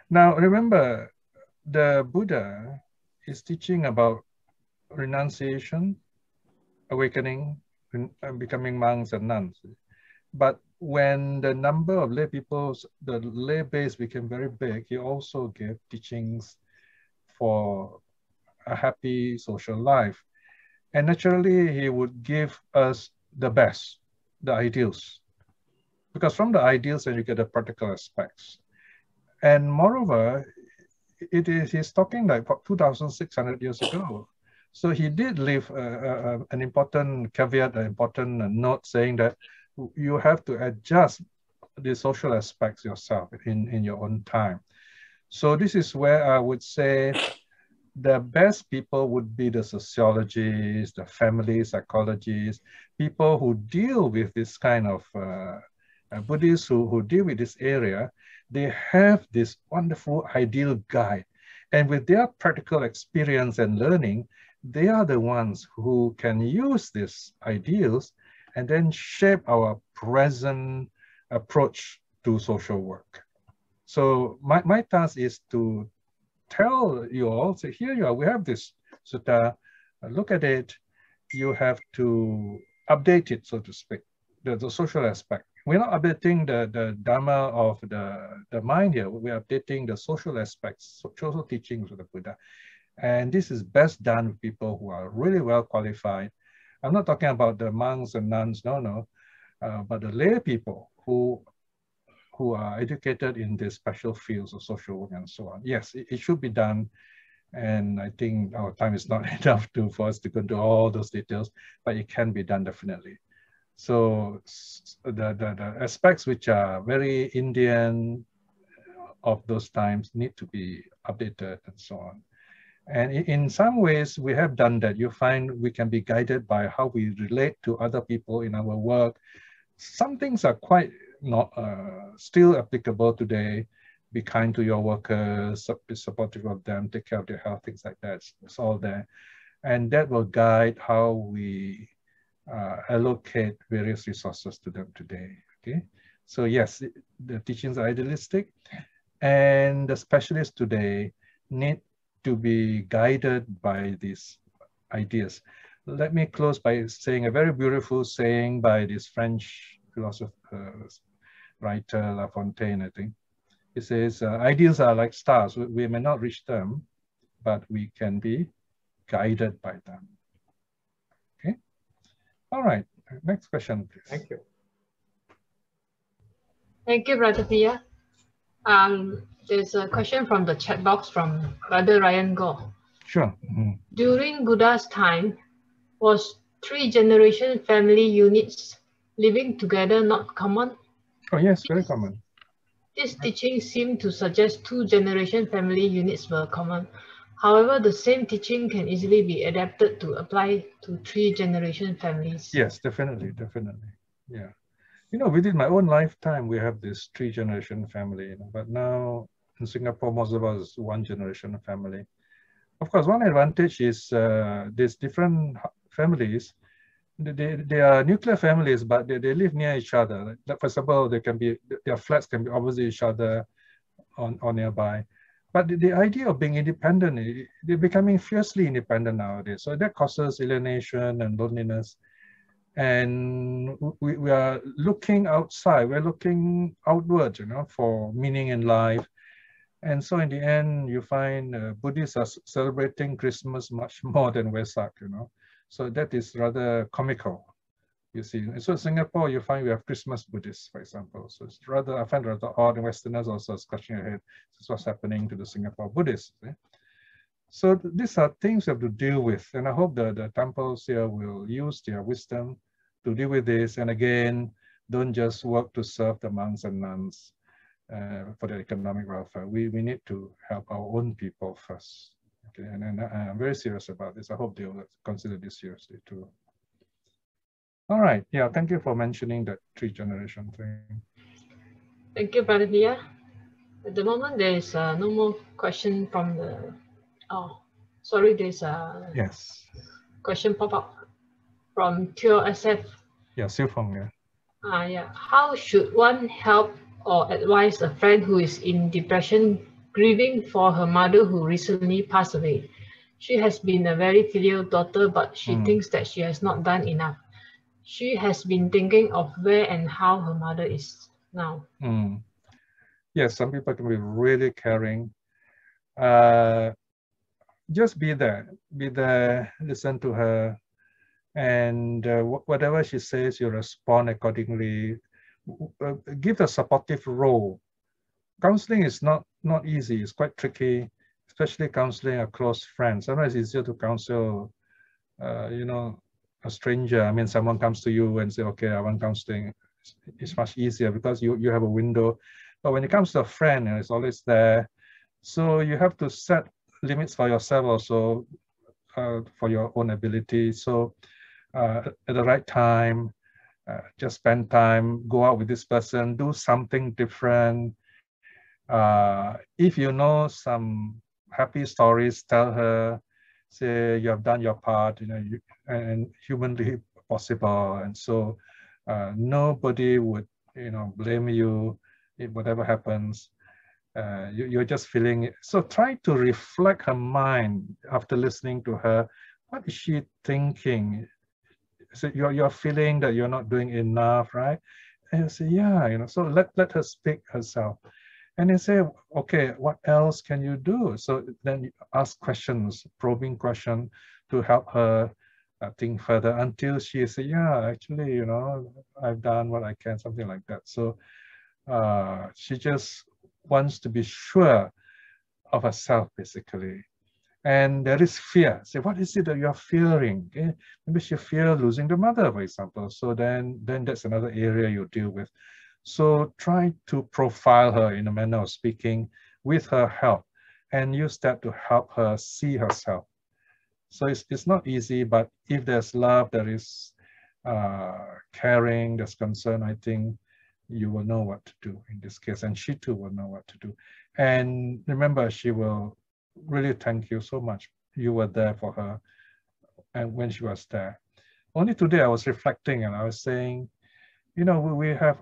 Now remember, the Buddha is teaching about renunciation, awakening, and becoming monks and nuns. But when the number of lay people, the lay base became very big, he also gave teachings for a happy social life. And naturally, he would give us the best, the ideals. Because from the ideals, then you get the practical aspects. And moreover, he's talking like 2,600 years ago. So he did leave an important caveat, an important note saying that you have to adjust the social aspects yourself in your own time. So this is where I would say the best people would be the sociologists, the family psychologists, people who deal with this kind of Buddhists who deal with this area. They have this wonderful ideal guide. And with their practical experience and learning, they are the ones who can use these ideals and then shape our present approach to social work. So my task is to tell you all, so here you are, we have this sutta, look at it, you have to update it, so to speak, the social aspect. We're not updating the Dharma of the mind here, we're updating the social aspects, social teachings of the Buddha. And this is best done with people who are really well qualified. I'm not talking about the monks and nuns, no, but the lay people who are educated in the special fields of social work and so on. Yes, it should be done. And I think our time is not enough for us to go into all those details, but it can be done definitely. So the aspects which are very Indian of those times need to be updated and so on. And in some ways, we have done that. You find we can be guided by how we relate to other people in our work. Some things are quite not still applicable today. Be kind to your workers, be supportive of them, take care of their health, things like that. It's all there. And that will guide how we allocate various resources to them today, okay? So yes, the teachings are idealistic, and the specialists today need to be guided by these ideas. Let me close by saying a very beautiful saying by this French philosopher, writer La Fontaine, I think. He says, ideals are like stars. We may not reach them, but we can be guided by them. Okay. All right. Next question, please. Thank you. Thank you, Brother Piya. There's a question from the chat box from Brother Ryan Gore. Sure. During Buddha's time, was 3-generation family units living together not common? Oh yes, very common. This teaching seemed to suggest 2-generation family units were common. However, the same teaching can easily be adapted to apply to 3-generation families. Yes, definitely. Yeah. You know, within my own lifetime, we have this 3-generation family, but now in Singapore, most of us 1-generation family. Of course, one advantage is these different families, they are nuclear families, but they live near each other. Like, for example, their flats can be opposite each other or nearby. But the idea of being independent, they're becoming fiercely independent nowadays. So that causes alienation and loneliness. And we are looking outside, we're looking outwards, for meaning in life. And so in the end, you find Buddhists are celebrating Christmas much more than Vesak, So that is rather comical, you see. And so in Singapore, you find we have Christmas Buddhists, for example. So it's I find rather odd, and Westerners also scratching their head. This is what's happening to the Singapore Buddhists. So these are things we have to deal with. And I hope the temples here will use their wisdom to deal with this. And again, don't just work to serve the monks and nuns for their economic welfare. We need to help our own people first. Okay, and I'm very serious about this. I hope they will consider this seriously too. All right, yeah, thank you for mentioning that 3-generation thing. Thank you, Brother Piya. At the moment, there is no more question from the, there's a question pop up from TSF. Yeah, Silfong, yeah. Yeah. How should one help or advise a friend who is in depression, grieving for her mother who recently passed away? She has been a very filial daughter, but she thinks that she has not done enough. She has been thinking of where and how her mother is now. Yes, some people can be really caring. Just be there, listen to her, and whatever she says, you respond accordingly. Give a supportive role. Counseling is not easy, it's quite tricky, especially counseling a close friend. Sometimes it's easier to counsel, a stranger. I mean, someone comes to you and say, okay, I want counseling. It's much easier because you have a window. But when it comes to a friend, it's always there. So you have to set limits for yourself also, for your own ability. So at the right time, just spend time, go out with this person, do something different. If you know some happy stories, tell her, say you have done your part, and humanly possible, and so nobody would, blame you if whatever happens. You're just feeling it. So try to reflect her mind after listening to her. What is she thinking? So you're feeling that you're not doing enough, right? And you say, yeah, so let her speak herself. And you say, okay, what else can you do? So then you ask questions, probing questions to help her think further until she say, yeah, actually, I've done what I can, something like that. So she just wants to be sure of herself, basically. And there is fear. Say, what is it that you are fearing? Okay? Maybe she fears losing the mother, for example. So then that's another area you deal with. So try to profile her in a manner of speaking with her help and use that to help her see herself. So it's not easy, but if there's love, there is caring, there's concern, I think you will know what to do in this case, and she too will know what to do. And remember, she will really thank you so much. You were there for her, and when she was there. Only today I was reflecting and I was saying, we have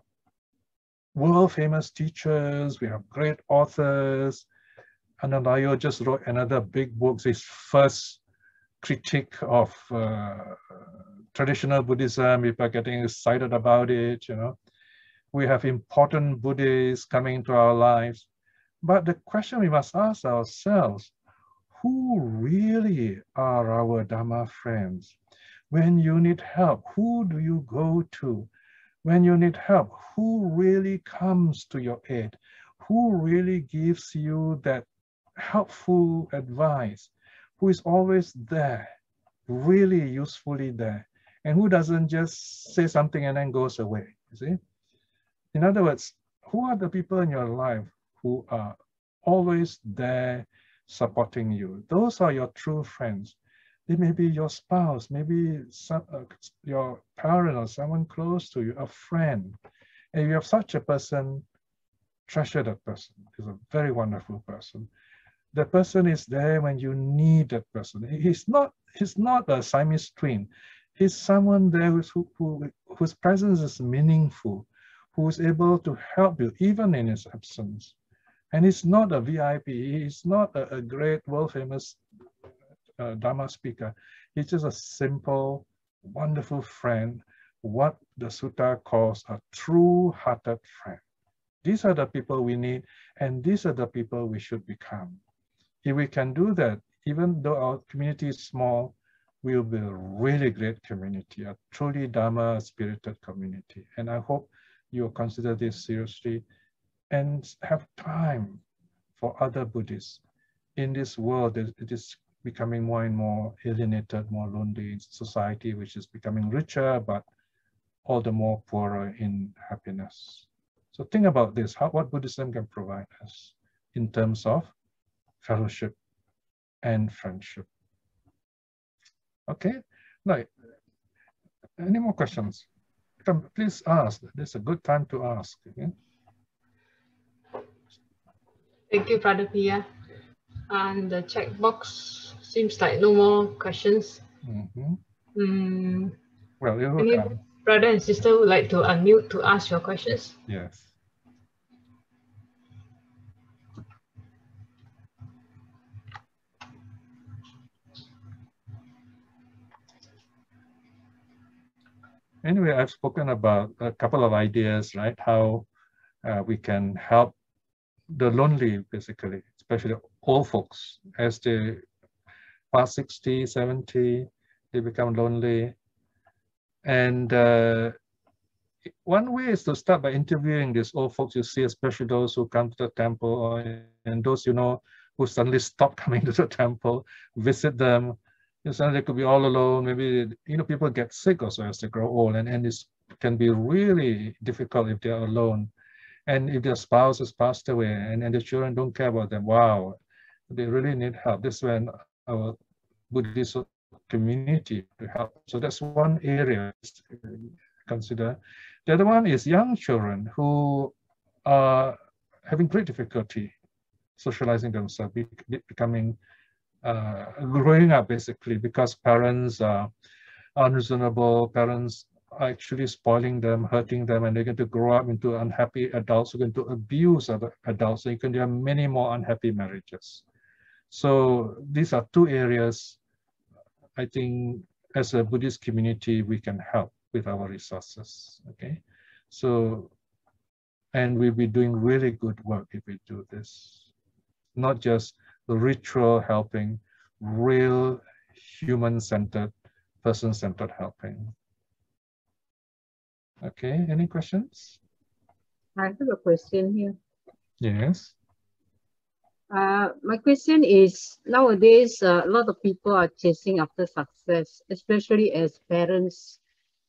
world famous teachers, we have great authors. Anandayo just wrote another big book, his first critique of traditional Buddhism. People are getting excited about it, We have important Buddhists coming into our lives. But the question we must ask ourselves, who really are our Dhamma friends? When you need help, who do you go to? When you need help, who really comes to your aid? Who really gives you that helpful advice? Who is always there, really usefully there? And who doesn't just say something and then goes away, you see? In other words, who are the people in your life who are always there supporting you? Those are your true friends. They may be your spouse, maybe your parent or someone close to you, a friend. And you have such a person, treasure that person. He's a very wonderful person. The person is there when you need that person. He's not a Siamese twin. He's someone there whose presence is meaningful, who is able to help you even in his absence. And he's not a VIP. He's not a great, world-famous Dhamma speaker. He's just a simple, wonderful friend, what the Sutta calls a true-hearted friend. These are the people we need, and these are the people we should become. If we can do that, even though our community is small, we will be a really great community, a truly Dhamma-spirited community. And I hope you'll consider this seriously and have time for other Buddhists. In this world, it is becoming more and more alienated, more lonely society, which is becoming richer, but all the more poorer in happiness. So think about this, what Buddhism can provide us in terms of fellowship and friendship. Okay, now, any more questions? Please ask. This is a good time to ask. Okay? Thank you, Brother Piya. And the check box seems like no more questions. Well, you any brother and sister would like to unmute to ask your questions? Yes. Anyway, I've spoken about a couple of ideas, right? How we can help the lonely, basically, especially old folks, as they pass 60, 70, they become lonely. And one way is to start by interviewing these old folks you see, especially those who come to the temple, and those who suddenly stop coming to the temple, visit them. Suddenly they could be all alone. Maybe people get sick also as they grow old, and this can be really difficult if they're alone. And if their spouse has passed away and the children don't care about them, wow, they really need help. This is when our Buddhist community to help. So that's one area to consider. The other one is young children who are having great difficulty socializing themselves, becoming, growing up basically, because parents are unreasonable, parents are actually spoiling them, hurting them, and they're going to grow up into unhappy adults who are going to abuse other adults. So you can have many more unhappy marriages. So these are two areas I think as a Buddhist community we can help with our resources. Okay, so, and we'll be doing really good work if we do this, not just the ritual helping, real human-centered, person-centered helping. Okay, any questions? I have a question here. Yes. My question is, nowadays, a lot of people are chasing after success, especially as parents.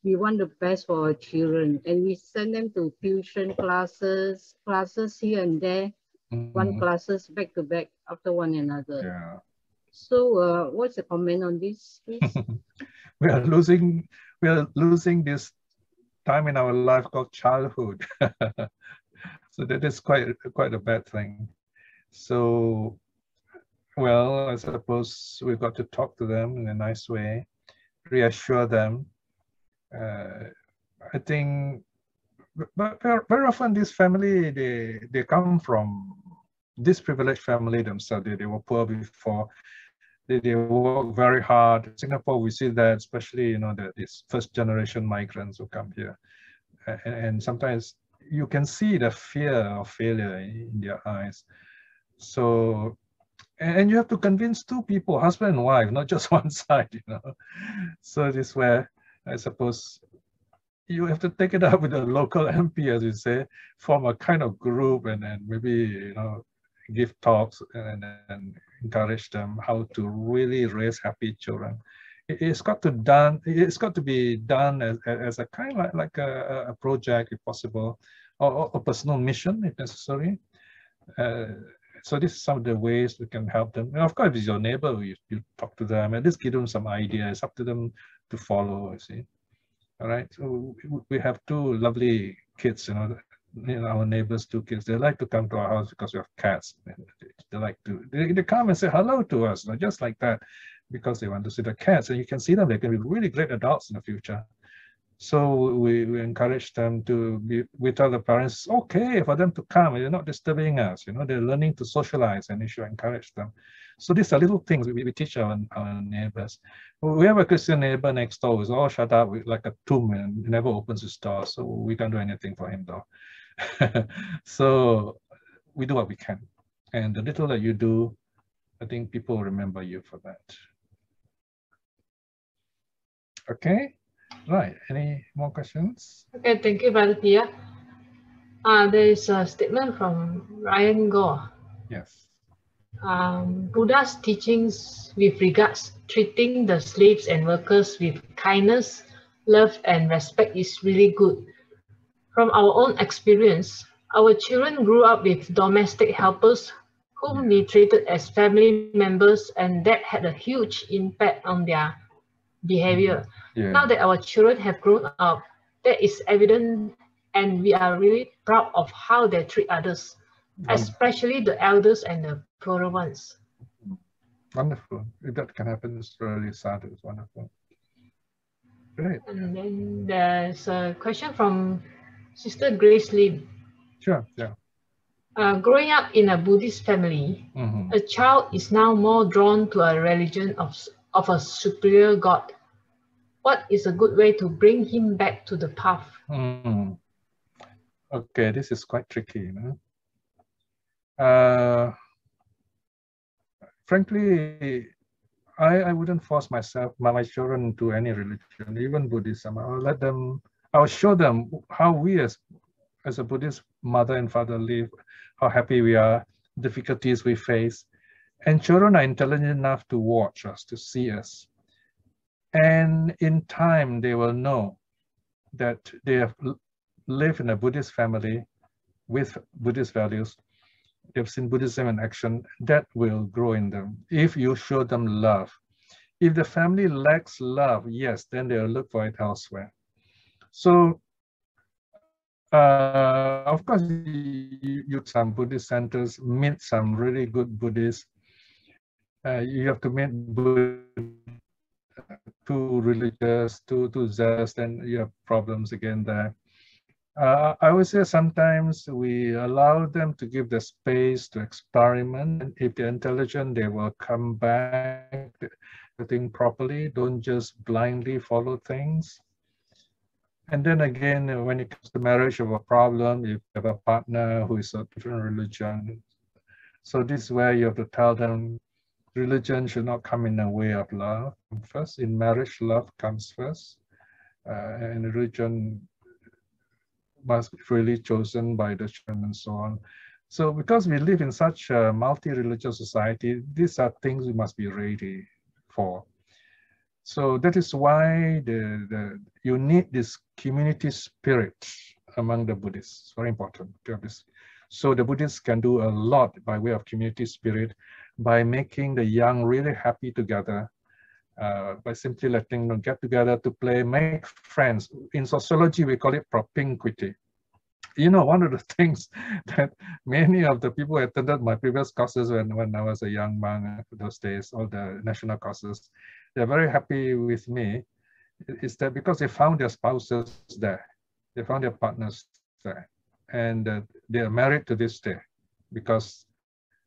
We want the best for our children, and we send them to tuition classes here and there, one classes back to back after one another. Yeah. So what's the comment on this, please? we are losing this time in our life called childhood. So that is quite a bad thing. So, well, I suppose we've got to talk to them in a nice way, reassure them. I think, but very often this family, they come from this privileged family themselves. They were poor before. They work very hard. In Singapore, we see that, especially, you know, these first generation migrants who come here. And sometimes you can see the fear of failure in their eyes. So, and you have to convince two people, husband and wife, not just one side, you know. So this is where I suppose you have to take it up with the local MP, as you say, form a kind of group, and then maybe, you know, give talks and encourage them how to really raise happy children. It's got to be done as a kind of like a project, if possible, or a personal mission if necessary. So this is some of the ways we can help them. And of course, if it's your neighbor, you talk to them and just give them some ideas. It's up to them to follow, you see. All right, so we have two lovely kids, you know, our neighbors, two kids. They like to come to our house because we have cats. They like to, they come and say hello to us, just like that, because they want to see the cats. And you can see them, they can be really great adults in the future. So we encourage them to be, we tell the parents, it's okay for them to come, they're not disturbing us, you know, they're learning to socialize, and you should encourage them. So these are little things we teach our neighbors. We have a Christian neighbor next door who's all shut up with like a tomb and never opens his door, so we can't do anything for him though. So we do what we can. And the little that you do, I think people remember you for that. Okay. Right, any more questions? Okay, thank you, Brother Piya. There is a statement from Ryan Gore. Yes. Buddha's teachings with regards treating the slaves and workers with kindness, love, and respect is really good. From our own experience, our children grew up with domestic helpers whom we treated as family members, and that had a huge impact on their behavior. Yeah. Now that our children have grown up, that is evident, and we are really proud of how they treat others, especially the elders and the poorer ones. Wonderful. If that can happen, it's really sad. It's wonderful. Great. And then there's a question from Sister Grace Lim. Sure, yeah. Growing up in a Buddhist family, a child is now more drawn to a religion of a superior God. What is a good way to bring him back to the path? Okay, this is quite tricky, you know. Frankly, I wouldn't force my children into any religion, even Buddhism. I'll show them how we as a Buddhist mother and father live, how happy we are, difficulties we face. And children are intelligent enough to watch us, to see us. And in time, they will know that they have lived in a Buddhist family with Buddhist values. They've seen Buddhism in action. That will grow in them if you show them love. If the family lacks love, yes, then they'll look for it elsewhere. So Of course, you some Buddhist centers, meet some really good Buddhists. You have to meet too religious, too zealous, and you have problems again there. I would say sometimes we allow them to give the space to experiment. And if they're intelligent, they will come back to think properly. Don't just blindly follow things. And then again, when it comes to marriage, you have a problem. If you have a partner who is of different religion, so this is where you have to tell them religion should not come in the way of love. First, in marriage, love comes first, and religion must be freely chosen by the children and so on. So because we live in such a multi-religious society, these are things we must be ready for. So that is why you need this community spirit among the Buddhists. It's very important to have this. So the Buddhists can do a lot by way of community spirit, by making the young really happy together, by simply letting them get together to play, make friends. In sociology, we call it propinquity. You know, one of the things that many of the people who attended my previous courses when I was a young monk those days, all the national courses, they're very happy with me, is that because they found their spouses there, they found their partners there, and they are married to this day because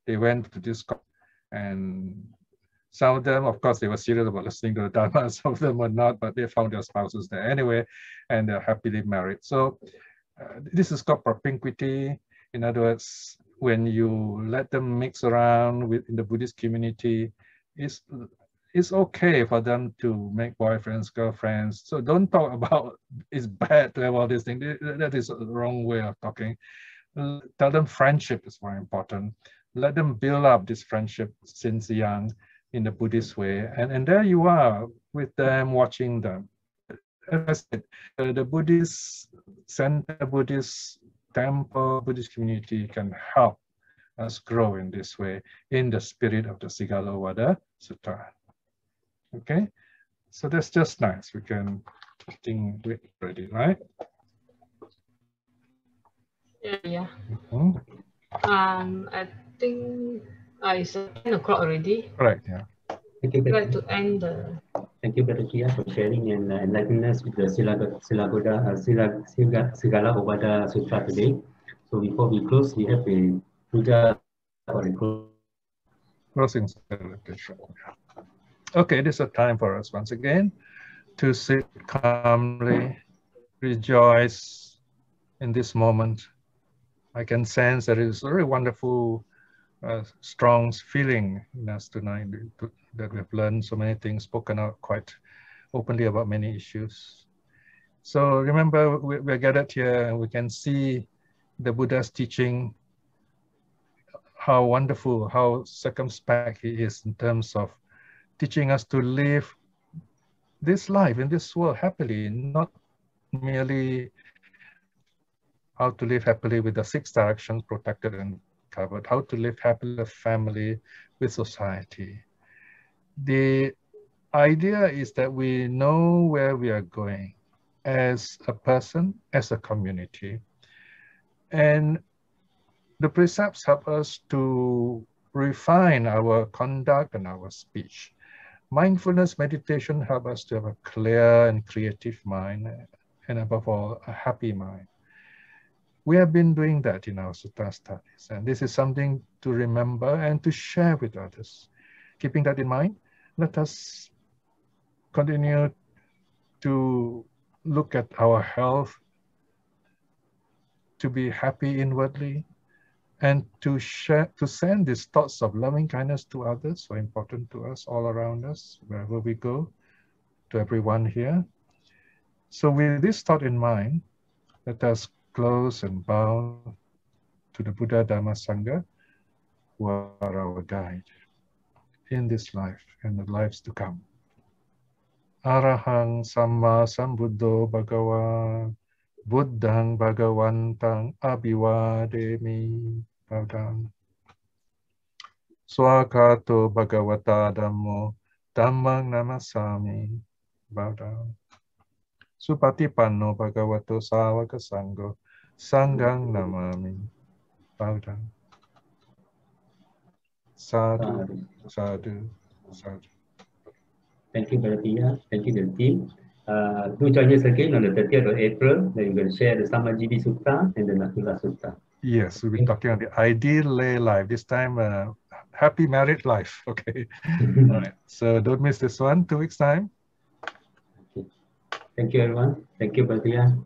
they went to this course. And some of them, of course, they were serious about listening to the Dharma, some of them were not, but they found their spouses there anyway, and they're happily married. So this is called propinquity. In other words, when you let them mix around in the Buddhist community, it's okay for them to make boyfriends, girlfriends. So don't talk about it's bad to have all these things. That is the wrong way of talking. Tell them friendship is very important. Let them build up this friendship since young in the Buddhist way. And there you are with them, watching them. As I said, the Buddhist center, Buddhist temple, Buddhist community can help us grow in this way in the spirit of the Sigāl'ovāda Sutta. Okay, so that's just nice. We can think ready, right? Yeah. I think it's 10 o'clock already. Correct, yeah. Thank you, I'd like to end the... Thank you, Brother Piya, for sharing and enlightening us with the Sigāl'ovāda Sutta today. So before we close, we have a puja for the closing salutation. Okay, this is a time for us once again to sit calmly, rejoice in this moment. I can sense that it is a very wonderful, strong feeling in us tonight that we've learned so many things, spoken out quite openly about many issues. So remember, we're gathered here and we can see the Buddha's teaching, how wonderful, how circumspect he is in terms of teaching us to live this life in this world happily, not merely how to live happily with the 6 directions protected and covered, how to live happily with family, with society. The idea is that we know where we are going as a person, as a community. And the precepts help us to refine our conduct and our speech. Mindfulness meditation helps us to have a clear and creative mind, and above all, a happy mind. We have been doing that in our Sutta studies, and this is something to remember and to share with others. Keeping that in mind, let us continue to look at our health, to be happy inwardly, and to send these thoughts of loving kindness to others, so important to us, all around us, wherever we go, to everyone here. So with this thought in mind, let us close and bow to the Buddha, Dhamma, Sangha, who are our guide in this life and the lives to come. Arahang Samma Sambuddho Bhagava Buddhang Bhagavantang Abhivademi Bhagam Swakato Bhagavata Dhammo Dhammang Namasami Bhagam Supatipanno Bhagavato Sāvaka Sangho Sanghang namami. Bow down. Sadhu, sadhu, sadhu. Thank you, Brother Piya. Thank you, the team. Do join us again on the 30th of April. Then we're going to share the Samajjhini Sutta and the Natula Sutta. Yes, we'll be talking on the ideal lay life. This time, happy married life. Okay. All right. So don't miss this one. 2 weeks time. Okay. Thank you, everyone. Thank you, Brother Piya.